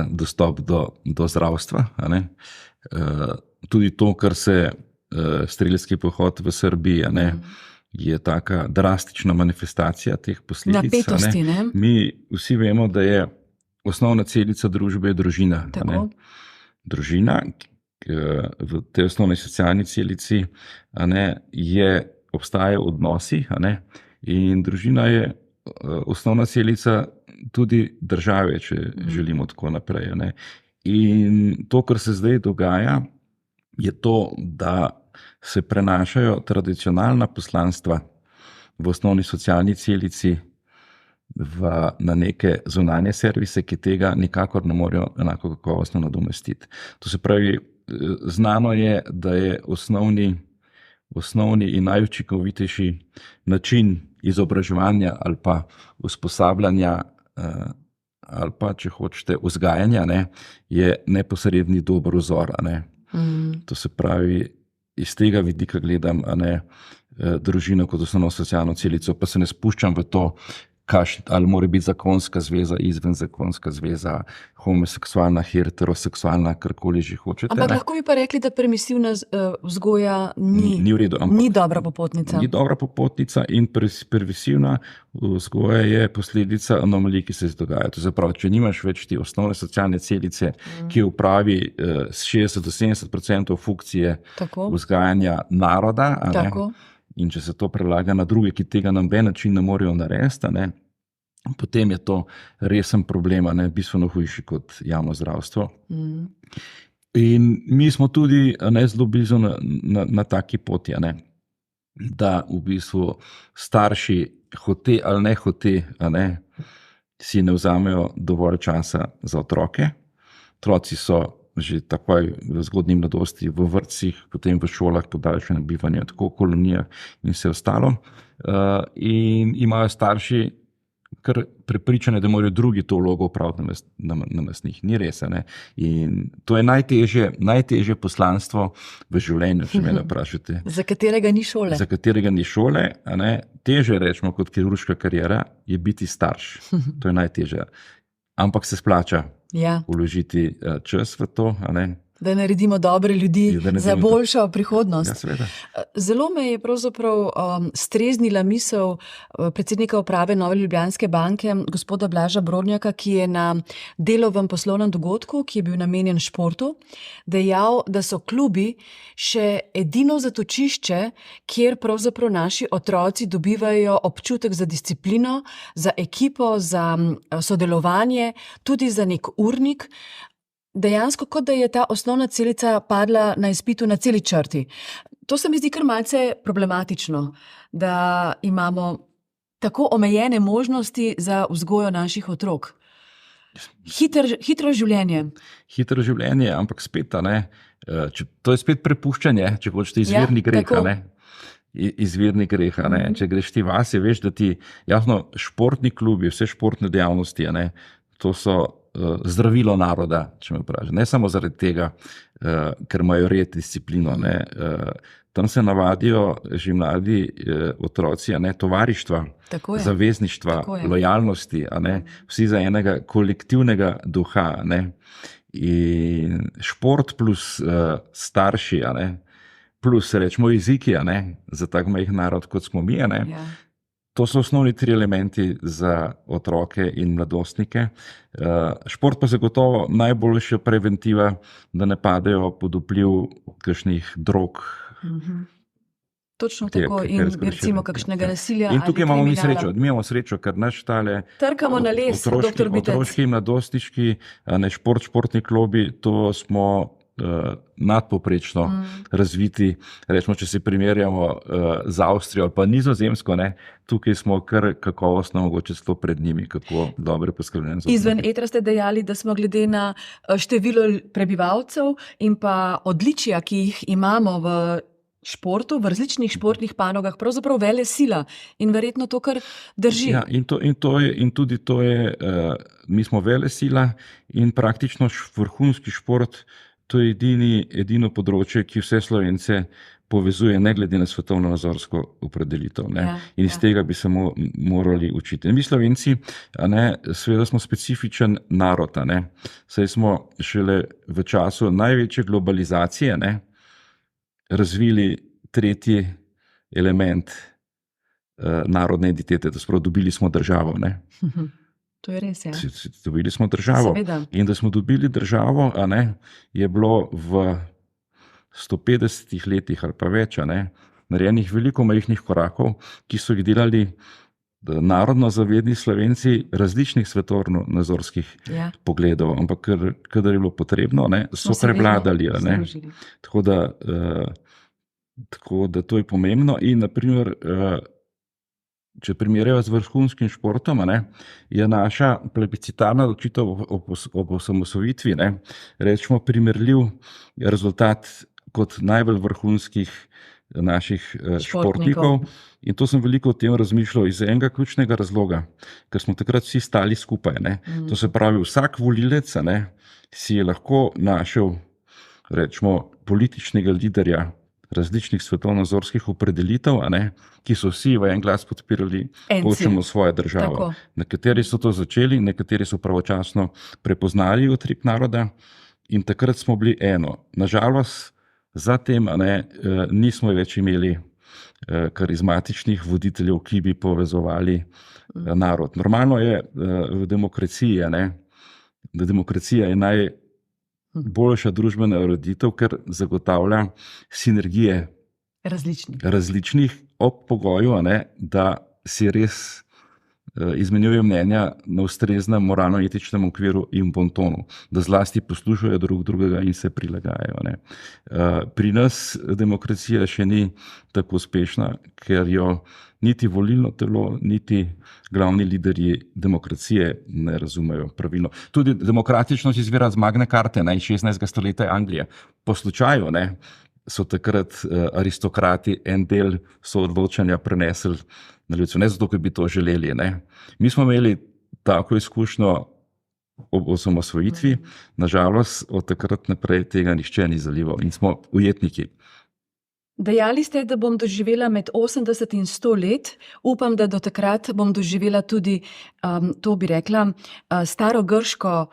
dostop do zdravstva. Tudi to, kar se strelski pohod v Srbiji, je taka drastična manifestacija teh posledic. Napetosti, Mi vsi vemo, da je osnovna celica družbe družina. Družina, v tej osnovni socialni celici, obstajajo odnosi, in družina je osnovna celica tudi države, če želimo tako naprej. In to, kar se zdaj dogaja, je to, da se prenašajo tradicionalna poslanstva v osnovni socialni celici na neke zunanje servise, ki tega nikakor ne morejo enako kakovostno nadomestiti. To se pravi, znano je, da je osnovni in najučinkovitejši način izobraževanja ali pa usposabljanja ali pa, če hočete, vzgajanja, je neposredni dober vzor. To se pravi, iz tega vidika gledam družino kot osnovno socialno celico, pa se ne spuščam v to, ali mora biti zakonska zveza, izvenzakonska zveza, homoseksualna, heteroseksualna, karkoli že hočete. Ampak lahko bi pa rekli, da permisivna vzgoja ni v redu, ni dobra popotnica. Ni dobra popotnica in permisivna vzgoja je posledica anomalij, ki se dogajajo. To se pravi, če nimaš več te osnovne socialne celice, ki upravi s 60-70% funkcije vzgajanja naroda, in če se to prelaga na druge, ki tega na noben način ne morejo narediti, potem je to resen problem, bistveno hujši kot javno zdravstvo. In mi smo tudi zelo blizu na taki poti, da v bistvu starši hote ali ne hote, si ne vzamejo dovolj časa za otroke. Otroci so že takoj v zgodnji mladosti v vrtcih, potem v šolah, podaljšanem bivanju, tako v kolonijah in vse ostalo. In imajo starši kar prepričane, da morajo drugi to vlogo opraviti namesto njih. Ni res. In to je najtežje poslanstvo v življenju, če me vprašate. Za katerega ni šole. Za katerega ni šole. Težje, rečemo, kot kirurška kariera, je biti starš. To je najtežje. Ampak se splača vložiti čas v to. Da naredimo dobre ljudi za boljšo prihodnost. Ja, seveda. Zelo me je pravzaprav streznila misel predsednika uprave Nove Ljubljanske banke, gospoda Blaža Brodnjaka, ki je na delovnem poslovnem dogodku, ki je bil namenjen športu, dejal, da so klubi še edino zatočišče, kjer pravzaprav naši otroci dobivajo občutek za disciplino, za ekipo, za sodelovanje, tudi za nek urnik. Dejansko, kot da je ta osnovna celica padla na izpitu na celi črti. To se mi zdi kar malce problematično, da imamo tako omejene možnosti za vzgojo naših otrok. Hitro življenje. Hitro življenje, ampak spet, to je spet prepuščanje, če hočete izvirni greh. Izvirni greh. Če greš ti vase, veš, da ti, jasno, športni klubi, vse športne dejavnosti, to so zdravilo naroda, če me vprašaš. Ne samo zaradi tega, ker imajo red, disciplino. Tam se navadijo že mladi otroci, tovarištva, zavezništva, lojalnosti, vsi za enega kolektivnega duha. In šport plus starši, plus rečemo jeziki, za tak majhen narod, kot smo mi. To so osnovni 3 elementi za otroke in mladostnike. Šport pa zagotovo najboljša preventiva, da ne padejo pod vpliv kakšnih drog. Točno tako in recimo kakšnega nasilja. In tukaj imamo mi srečo, ker naš tale trkamo na les, doktor Bitec. Otroški in mladostiški, športni klubi, to smo nadpoprečno razviti. Rečemo, če se primerjamo z Avstrijo ali pa Nizozemsko, tukaj smo kar kakovostno, mogoče celo pred njimi, kako dobro poskrbljeni. Izven etra ste dejali, da smo glede na število prebivalcev in pa odličja, ki jih imamo v športu, v različnih športnih panogah, pravzaprav vele sila in verjetno to kar drži. Ja, in tudi to je, mi smo vele sila in praktično vrhunski šport, to je edino področje, ki vse Slovence povezuje, ne glede na svetovno-nazorsko opredelitev. In iz tega bi se morali učiti. Mi Slovenci, seveda smo specifičen narod, saj smo šele v času največje globalizacije razvili tretji element narodne identitete, to sprav dobili smo državo. To je res, ja. Dobili smo državo. Seveda. In da smo dobili državo, je bilo v 150 letih ali pa več, narejenih veliko majhnih korakov, ki so jih delali narodno zavedni Slovenci različnih svetovno-nazorskih pogledov, ampak kadar je bilo potrebno, so prevladali. Tako da to je pomembno in naprimer, če primerjajo z vrhunskim športom, je naša plebiscitarna odločitev ob osamosvojitvi, rečemo primerljiv rezultat kot najbolj vrhunskih naših športnikov. In to sem veliko o tem razmišljal iz enega ključnega razloga, ker smo takrat vsi stali skupaj. To se pravi, vsak volilec si je lahko našel, rečemo, političnega liderja različnih svetovno-nazorskih opredelitev, ki so vsi v en glas podpirali, hočemo svojo državo. Tako. Nekateri so to začeli, nekateri so pravočasno prepoznali utrip naroda in takrat smo bili eno. Nažalost, zatem nismo več imeli karizmatičnih voditeljev, ki bi povezovali narod. Normalno je v demokraciji, da demokracija je najboljša družbena ureditev, ker zagotavlja sinergije različnih ob pogoju, da si res izmenjujejo mnenja na ustreznem moralno-etičnem okviru in bontonu, da zlasti poslušajo drug drugega in se prilagajajo. Pri nas demokracija še ni tako uspešna, ker jo niti volilno telo, niti glavni liderji demokracije ne razumejo pravilno. Tudi demokratičnost izvira z Magne Carte, 16. stoletja Anglije. Po slučaju so takrat aristokrati en del soodločanja prenesli na ljudstvo, ne zato, ker bi to želeli. Mi smo imeli tako izkušnjo ob osamosvojitvi, nažalost od takrat naprej tega nihče ni zalival in smo ujetniki. Dejali ste, da bom doživela med 80 in 100 let. Upam, da do takrat bom doživela tudi, to bi rekla, starogrško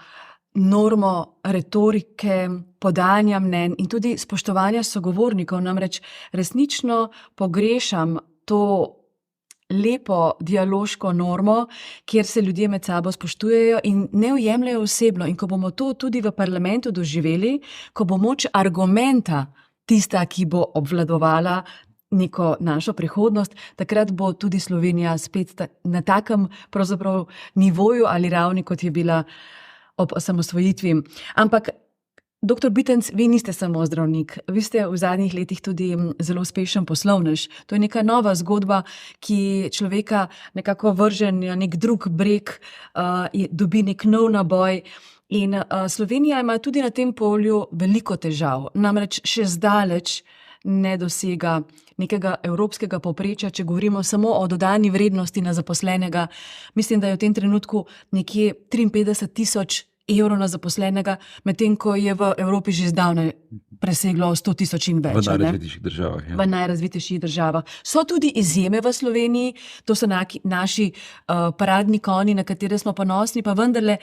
normo retorike, podajanja mnenj in tudi spoštovanja sogovornikov. Namreč resnično pogrešam to lepo dialoško normo, kjer se ljudje med sabo spoštujejo in ne ujemljajo osebno. In ko bomo to tudi v parlamentu doživeli, ko bo moč argumenta tista, ki bo obvladovala neko našo prihodnost, takrat bo tudi Slovenija spet na takem pravzaprav nivoju ali ravni, kot je bila ob osamosvojitvi. Ampak, doktor Bitenc, vi niste samo zdravnik, vi ste v zadnjih letih tudi zelo uspešen poslovnež. To je neka nova zgodba, ki človeka nekako vrže na nek drug breg, dobi nek nov naboj. In Slovenija ima tudi na tem polju veliko težav, namreč še zdaleč ne dosega nekega evropskega povprečja, če govorimo samo o dodani vrednosti na zaposlenega. Mislim, da je v tem trenutku nekje 53 000 evrov na zaposlenega, medtem ko je v Evropi že zdavnaj preseglo 100 000 in več. V najrazvitejših državah. Ja. V najrazvitejših državah. So tudi izjeme v Sloveniji, to so naši paradni konji, na katere smo ponosni, pa vendarle,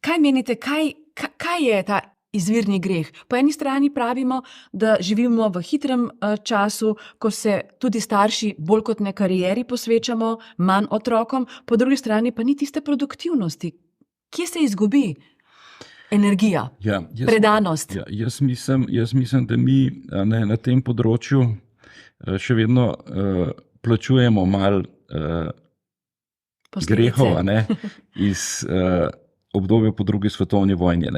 kaj menite, kaj je ta izvirni greh? Po eni strani pravimo, da živimo v hitrem času, ko se tudi starši bolj kot ne karieri posvečamo, manj otrokom, po drugi strani pa ni tiste produktivnosti. Kje se izgubi energija, predanost? Jaz mislim, da mi na tem področju še vedno plačujemo malo grehov iz obdobja po drugi svetovni vojni,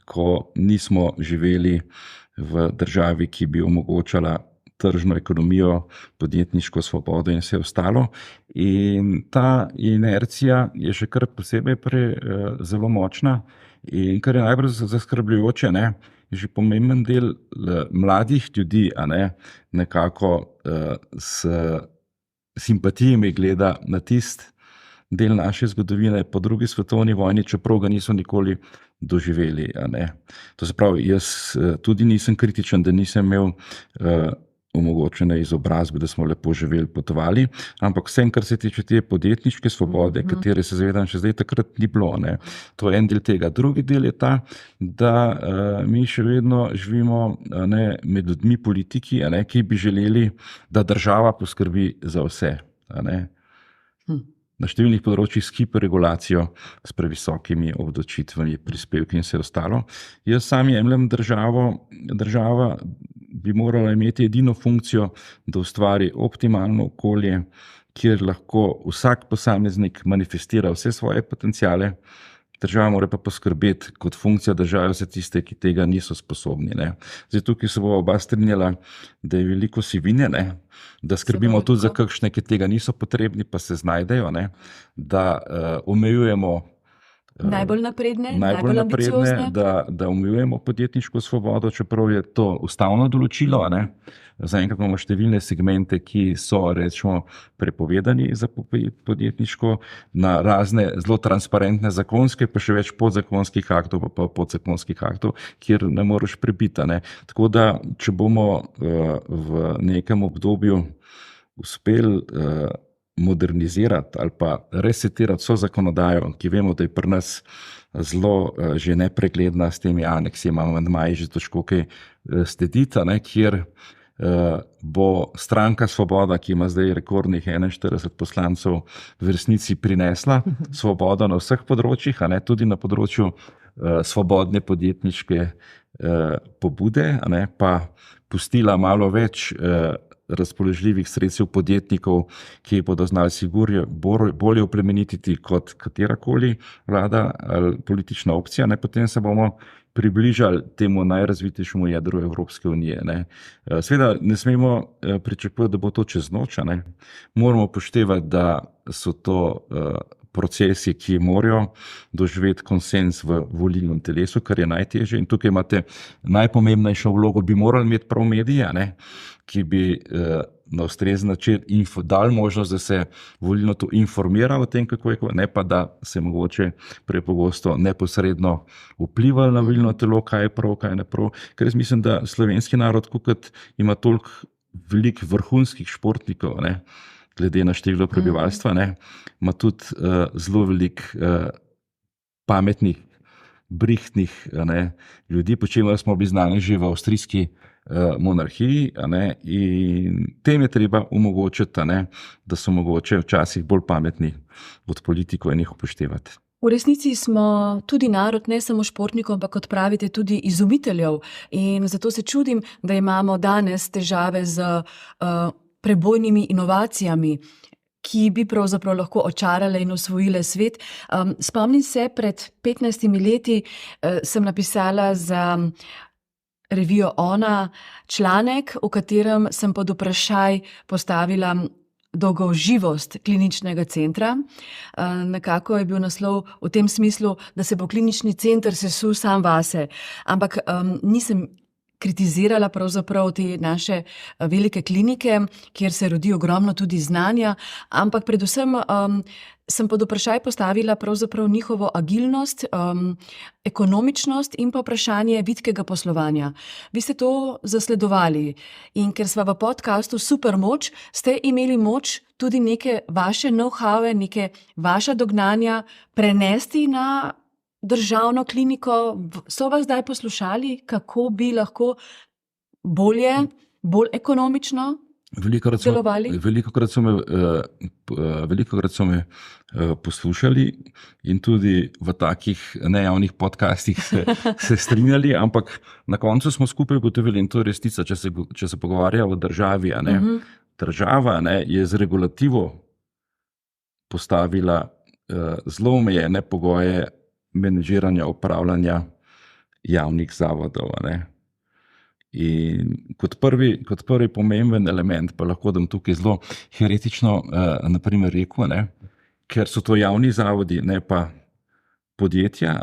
ko nismo živeli v državi, ki bi omogočala tržno ekonomijo, podjetniško svobodo in vse ostalo. In ta inercija je še kar posebej zelo močna in kar je najbolj zaskrbljujoče, je že pomemben del mladih ljudi, nekako s simpatijami gleda na tisti del naše zgodovine po drugi svetovni vojni, čeprav ga niso nikoli doživeli. To se pravi, jaz tudi nisem kritičen, da nisem imel omogočene izobrazbe, da smo lepo živeli, potovali, ampak vsem, kar se tiče te podjetniške svobode, katere se zavedam še zdaj, takrat ni bilo. To je en del tega. Drugi del je ta, da mi še vedno živimo med ljudmi politiki, ki bi želeli, da država poskrbi za vse. Na številnih področjih s hiperregulacijo, s previsokimi obdavčitvami, prispevki in vse ostalo. Jaz sam jemljem država bi morala imeti edino funkcijo, da ustvari optimalno okolje, kjer lahko vsak posameznik manifestira vse svoje potenciale. Država mora pa poskrbeti kot funkcija države vse tiste, ki tega niso sposobni. Zdaj tukaj se bo oba strinjala, da je veliko sivine, da skrbimo tudi za kakšne, ki tega niso potrebni, pa se znajdejo, da omejujemo najbolj napredne, da omejujemo podjetniško svobodo, čeprav je to ustavno določilo. Zaenkrat imamo številne segmente, ki so rečemo prepovedani za podjetniško, na razne zelo transparentne zakonske, pa še več podzakonskih aktov, pa podzakonskih aktov, kjer ne moreš prebiti. Tako da, če bomo v nekem obdobju uspeli modernizirati ali pa resetirati vso zakonodajo, ki vemo, da je pri nas zelo že nepregledna s temi aneksi, imamo amandmaji že težko kaj slediti, kjer bo stranka Svoboda, ki ima zdaj rekordnih 41 poslancev, v resnici prinesla svobodo na vseh področjih, tudi na področju svobodne podjetniške pobude, pa pustila malo več razpoložljivih sredstev podjetnikov, ki bodo znali sigurno bolje oplemenititi kot katerakoli vlada ali politična opcija. Potem se bomo približali temu najrazvitejšemu jedru Evropske unije. Seveda ne smemo pričakovati, da bo to čez noč. Moramo upoštevati, da so to procesi, ki morajo doživeti konsens v volilnem telesu, kar je najtežje. In tukaj imate najpomembnejšo vlogo, bi morali imeti prav medije, ki bi na ustrezen način dali možnost, da se volilno to informira o tem, kako je, ne pa da se mogoče prepogosto neposredno vplivali na volilno telo, kaj je prav, kaj ne prav. Ker jaz mislim, da slovenski narod, kot ima toliko velikih vrhunskih športnikov, glede na število prebivalstva, ima tudi zelo veliko pametnih brihtnih ljudi, po čemer smo bili znani že v avstrijski monarhiji, in tem je treba omogočiti, da so mogoče včasih bolj pametni od politikov in jih upoštevati. V resnici smo tudi narod, ne samo športnikov, ampak kot pravite, tudi izumiteljev. In zato se čudim, da imamo danes težave z prebojnimi inovacijami, ki bi pravzaprav lahko očarale in osvojile svet. Spomnim se, pred 15 leti sem napisala za revijo Ona članek, v katerem sem pod vprašaj postavila dolgoživost kliničnega centra. Nekako je bil naslov v tem smislu, da se bo klinični center sesul sam vase. Ampak nisem kritizirala pravzaprav te naše velike klinike, kjer se rodi ogromno tudi znanja, ampak predvsem sem pod vprašaj postavila pravzaprav njihovo agilnost, ekonomičnost in pa vprašanje vitkega poslovanja. Vi ste to zasledovali in ker sva v podcastu Supermoč, ste imeli moč tudi neke vaše know-howe, neke vaša dognanja prenesti na državno kliniko. So vas zdaj poslušali, kako bi lahko bolje, bolj ekonomično delovali? Velikokrat so me poslušali in tudi v takih nejavnih podcastih se strinjali, ampak na koncu smo skupaj ugotovili, in to je resnica, če se pogovarja o državi, država je z regulativo postavila zelo omejene pogoje menedžiranja, upravljanja javnih zavodov. In kot prvi pomemben element, pa lahko dam tukaj zelo heretično naprimer rekel, ker so to javni zavodi, ne pa podjetja,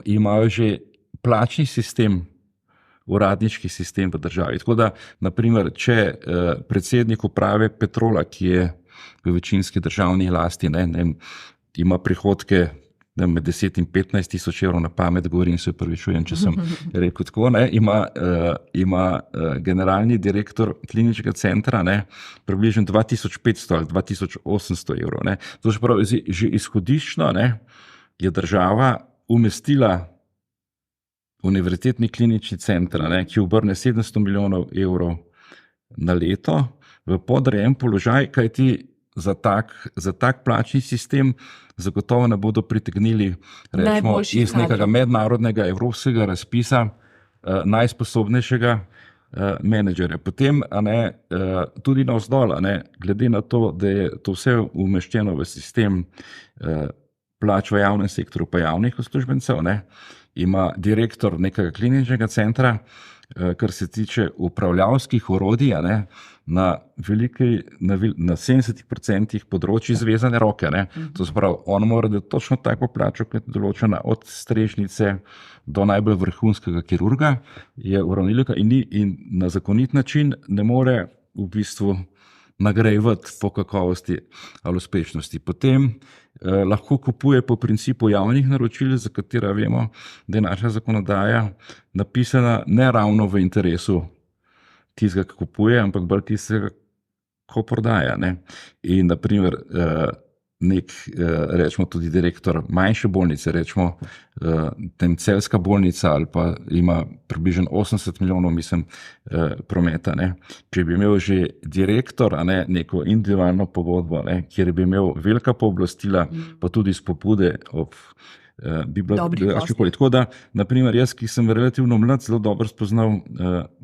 imajo že plačni sistem, uradniški sistem v državi. Tako da, naprimer, če predsednik uprave Petrola, ki je v večinski državni lasti, ima prihodke med 10 in 15 tisoč evrov, na pamet govorim, se opravičujem, če sem rekel tako, ima generalni direktor kliničnega centra približno 2500 ali 2800 evrov. To se pravi, že izhodiščno je država umestila univerzitetni klinični center, ki obrne 700 milijonov evrov na leto v podrejen položaj, kajti za tak plačni sistem zagotovo ne bodo pritegnili iz nekega mednarodnega evropskega razpisa najsposobnejšega menedžerja. Potem tudi navzdol, glede na to, da je to vse umeščeno v sistem plač v javnem sektorju pa javnih uslužbencev, ima direktor nekega kliničnega centra, kar se tiče upravljavskih orodij, na 70% področji zvezane roke. To se pravi, on mora da točno tako plačo, kot je določena od strežnice do najbolj vrhunskega kirurga, je uravnilovka in na zakonit način ne more v bistvu nagrajevati po kakovosti ali uspešnosti. Potem lahko kupuje po principu javnih naročil, za katera vemo, da je naša zakonodaja napisana ne ravno v interesu tistega, ki kupuje, ampak bolj tistega, ko prodaja. In naprimer rečemo tudi direktor manjše bolnice, rečemo Celjska bolnica, ali pa ima približno 80 milijonov, mislim, prometa. Če bi imel že direktor neko individualno pogodbo, kjer bi imel velika pooblastila, pa tudi spopude bi bilo kakorkoli. Tako da, naprimer, jaz, ki sem relativno mlad, zelo dobro spoznal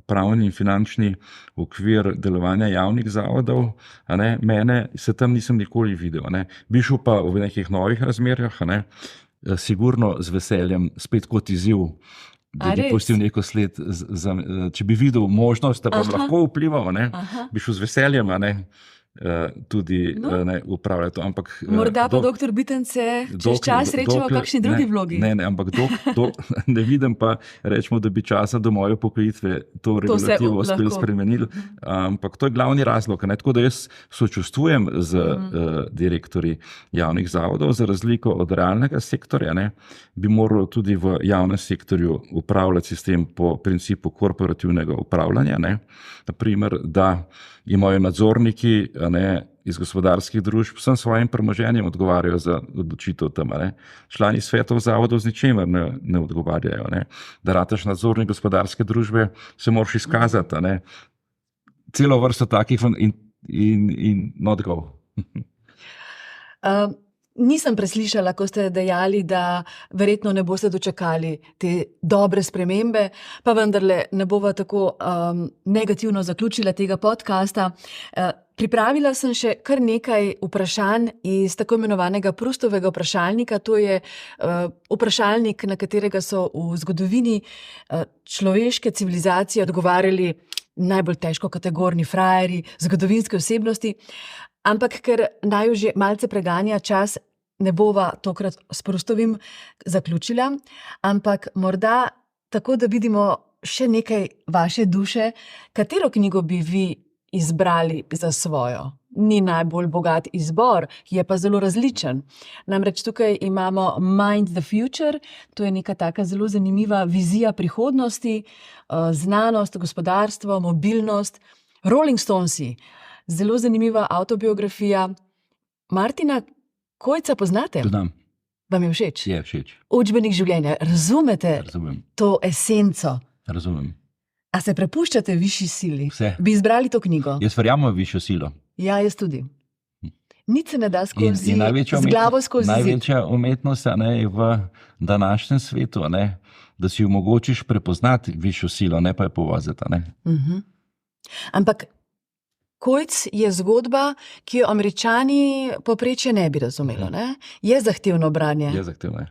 pravni in finančni okvir delovanja javnih zavodov, mene se tam nisem nikoli videl. Bi šel pa v nekih novih razmerjah, sigurno z veseljem, spet kot izziv, da bi pustil neko sled, če bi videl možnost, da bom lahko vplival, bi šel z veseljem, tudi upravljati. Morda pa doktor Bitence čez čas rečemo v kakšni drugi vlogi. Ampak ne vidim pa, rečemo, da bi časa do moje upokojitve to regulativo uspeli spremenili. Ampak to je glavni razlog. Tako da jaz sočustvujem z direktorji javnih zavodov, za razliko od realnega sektorja, bi moral tudi v javnem sektorju upravljati sistem po principu korporativnega upravljanja. Naprimer, da imajo nadzorniki iz gospodarskih družb vsem svojim premoženjem odgovarjajo za odločitev tam. Člani svetov zavodov z ničemer ne odgovarjajo. Ne? Da rataš nadzornik gospodarske družbe, se moraš izkazati. Ne? Celo vrsto takih in not go. Nisem preslišala, ko ste dejali, da verjetno ne boste dočakali te dobre spremembe, pa vendarle ne bova tako negativno zaključila tega podcasta. Pripravila sem še kar nekaj vprašanj iz tako imenovanega Proustovega vprašalnika. To je vprašalnik, na katerega so v zgodovini človeške civilizacije odgovarjali najbolj težko kategorni frajerji, zgodovinske osebnosti. Ampak ker naju že malce preganja čas, ne bova tokrat s Proustovim zaključila, ampak morda tako, da vidimo še nekaj vaše duše. Katero knjigo bi vi izbrali za svojo? Ni najbolj bogat izbor, je pa zelo različen. Namreč tukaj imamo Mind the Future, to je neka taka zelo zanimiva vizija prihodnosti, znanost, gospodarstvo, mobilnost, Rolling Stonesi. Zelo zanimiva avtobiografija. Martina Kojca poznate? Poznam. Vam je všeč? Je všeč. Učbenik življenja. Razumete to esenco? Razumem. A se prepuščate višji sili? Vse. Bi izbrali to knjigo? Jaz verjamem v višjo silo. Ja, jaz tudi. Nič se ne da skozi, z glavo skozi zid. Največja umetnost je v današnjem svetu, da si omogočiš prepoznati višjo silo, ne pa je povoziti. Ampak Kojc je zgodba, ki jo Američani povprečje ne bi razumelo. Ne? Je zahtevno branje. Je zahtevno.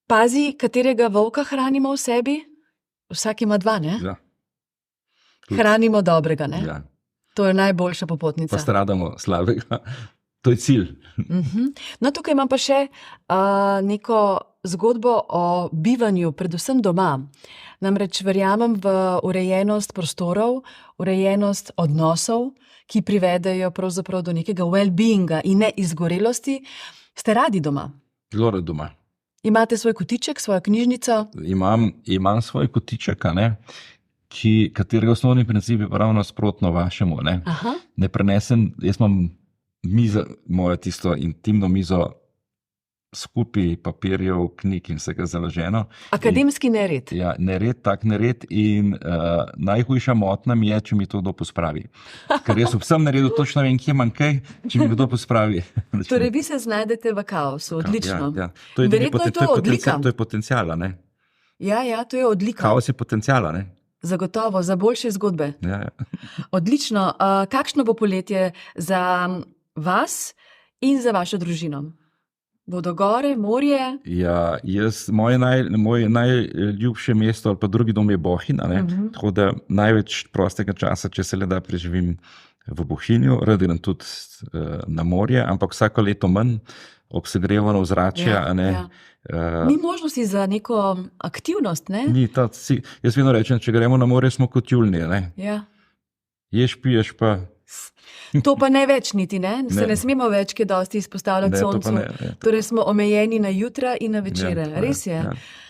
Pazi, katerega volka hranimo v sebi? Vsak ima dva, ne? Ja. Hranimo dobrega, ne? Ja. To je najboljša popotnica. Pa stradamo slabega. To je cilj. No, tukaj imam pa še neko zgodbo o bivanju, predvsem doma. Namreč verjamem v urejenost prostorov, urejenost odnosov, ki privedejo pravzaprav do nekega well-beinga in ne izgorelosti. Ste radi doma? Zelo rad doma. Imate svoj kotiček, svojo knjižnico? Imam svoj kotiček, katerega osnovni princip je ravno nasprotno vašemu. Ne prenesem, jaz imam mizo, mojo tisto intimno mizo, skupaj papirjev, knjig in vsega založeno. Akademski nered. Ja, tak nered in najhujša motnja mi je, če mi to kdo pospravi. Ker jaz v vsem neredu točno vem, kje imam kaj, če mi kdo pospravi. Torej vi se znajdete v kaosu, odlično. Ja. Verjetno je to odlika. To je potencijala, ne? Ja, to je odlika. Kaos je potencijala, ne? Zagotovo, za boljše zgodbe. Ja. Odlično. Kakšno bo poletje za vas in za vašo družino? Bodo gore, morje? Ja, moje najljubše mesto ali pa drugi dom je Bohinj, tako da največ prostega časa, če se le da, preživim v Bohinju, rad grem tudi na morje, ampak vsako leto manj, ob segrevanju ozračja. Ni možnosti za neko aktivnost, ne? Jaz vedno rečem, če gremo na morje, smo kot tjuljni. Ja. Ješ, piješ pa. To pa ne več niti, ne? Se ne smemo več kaj dosti izpostavljati soncu. Torej smo omejeni na jutra in na večere. Res je.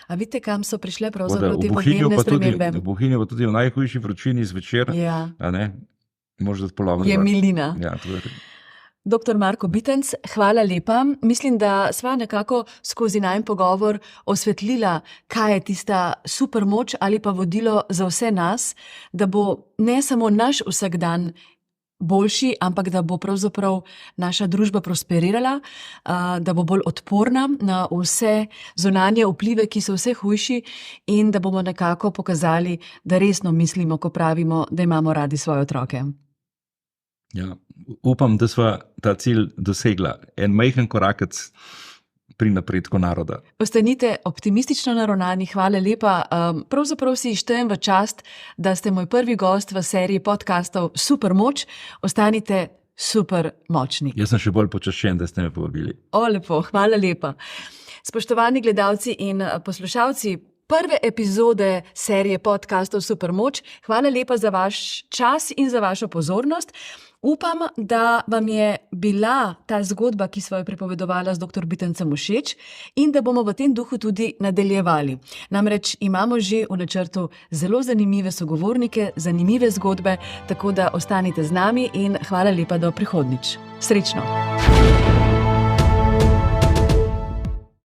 A vidite, kam so prišle pravzaprav te podnebne spremembe? V Bohinju pa tudi v najhujši vročini zvečer. Je milina. Ja, Dr. Marko Bitenc, hvala lepa. Mislim, da sva nekako skozi najin pogovor osvetlila, kaj je tista supermoč ali pa vodilo za vse nas, da bo ne samo naš vsakdan boljši, ampak da bo pravzaprav naša družba prosperirala, da bo bolj odporna na vse zunanje vplive, ki so vse hujši, in da bomo nekako pokazali, da resno mislimo, ko pravimo, da imamo radi svoje otroke. Ja, upam, da sva ta cilj dosegla. En majhen korakec pri napredku naroda. Ostanite optimistično naravnani, hvala lepa. Pravzaprav si štejem v čast, da ste moj prvi gost v seriji podcastov Supermoč. Ostanite super močni. Jaz sem še bolj počaščen, da ste me povabili. Lepo, hvala lepa. Spoštovani gledalci in poslušalci prve epizode serije podcastov Supermoč, hvala lepa za vaš čas in za vašo pozornost. Upam, da vam je bila ta zgodba, ki sva jo pripovedovala z dr. Bitencem, všeč in da bomo v tem duhu tudi nadaljevali. Namreč imamo že v načrtu zelo zanimive sogovornike, zanimive zgodbe, tako da ostanite z nami in hvala lepa do prihodnjič. Srečno!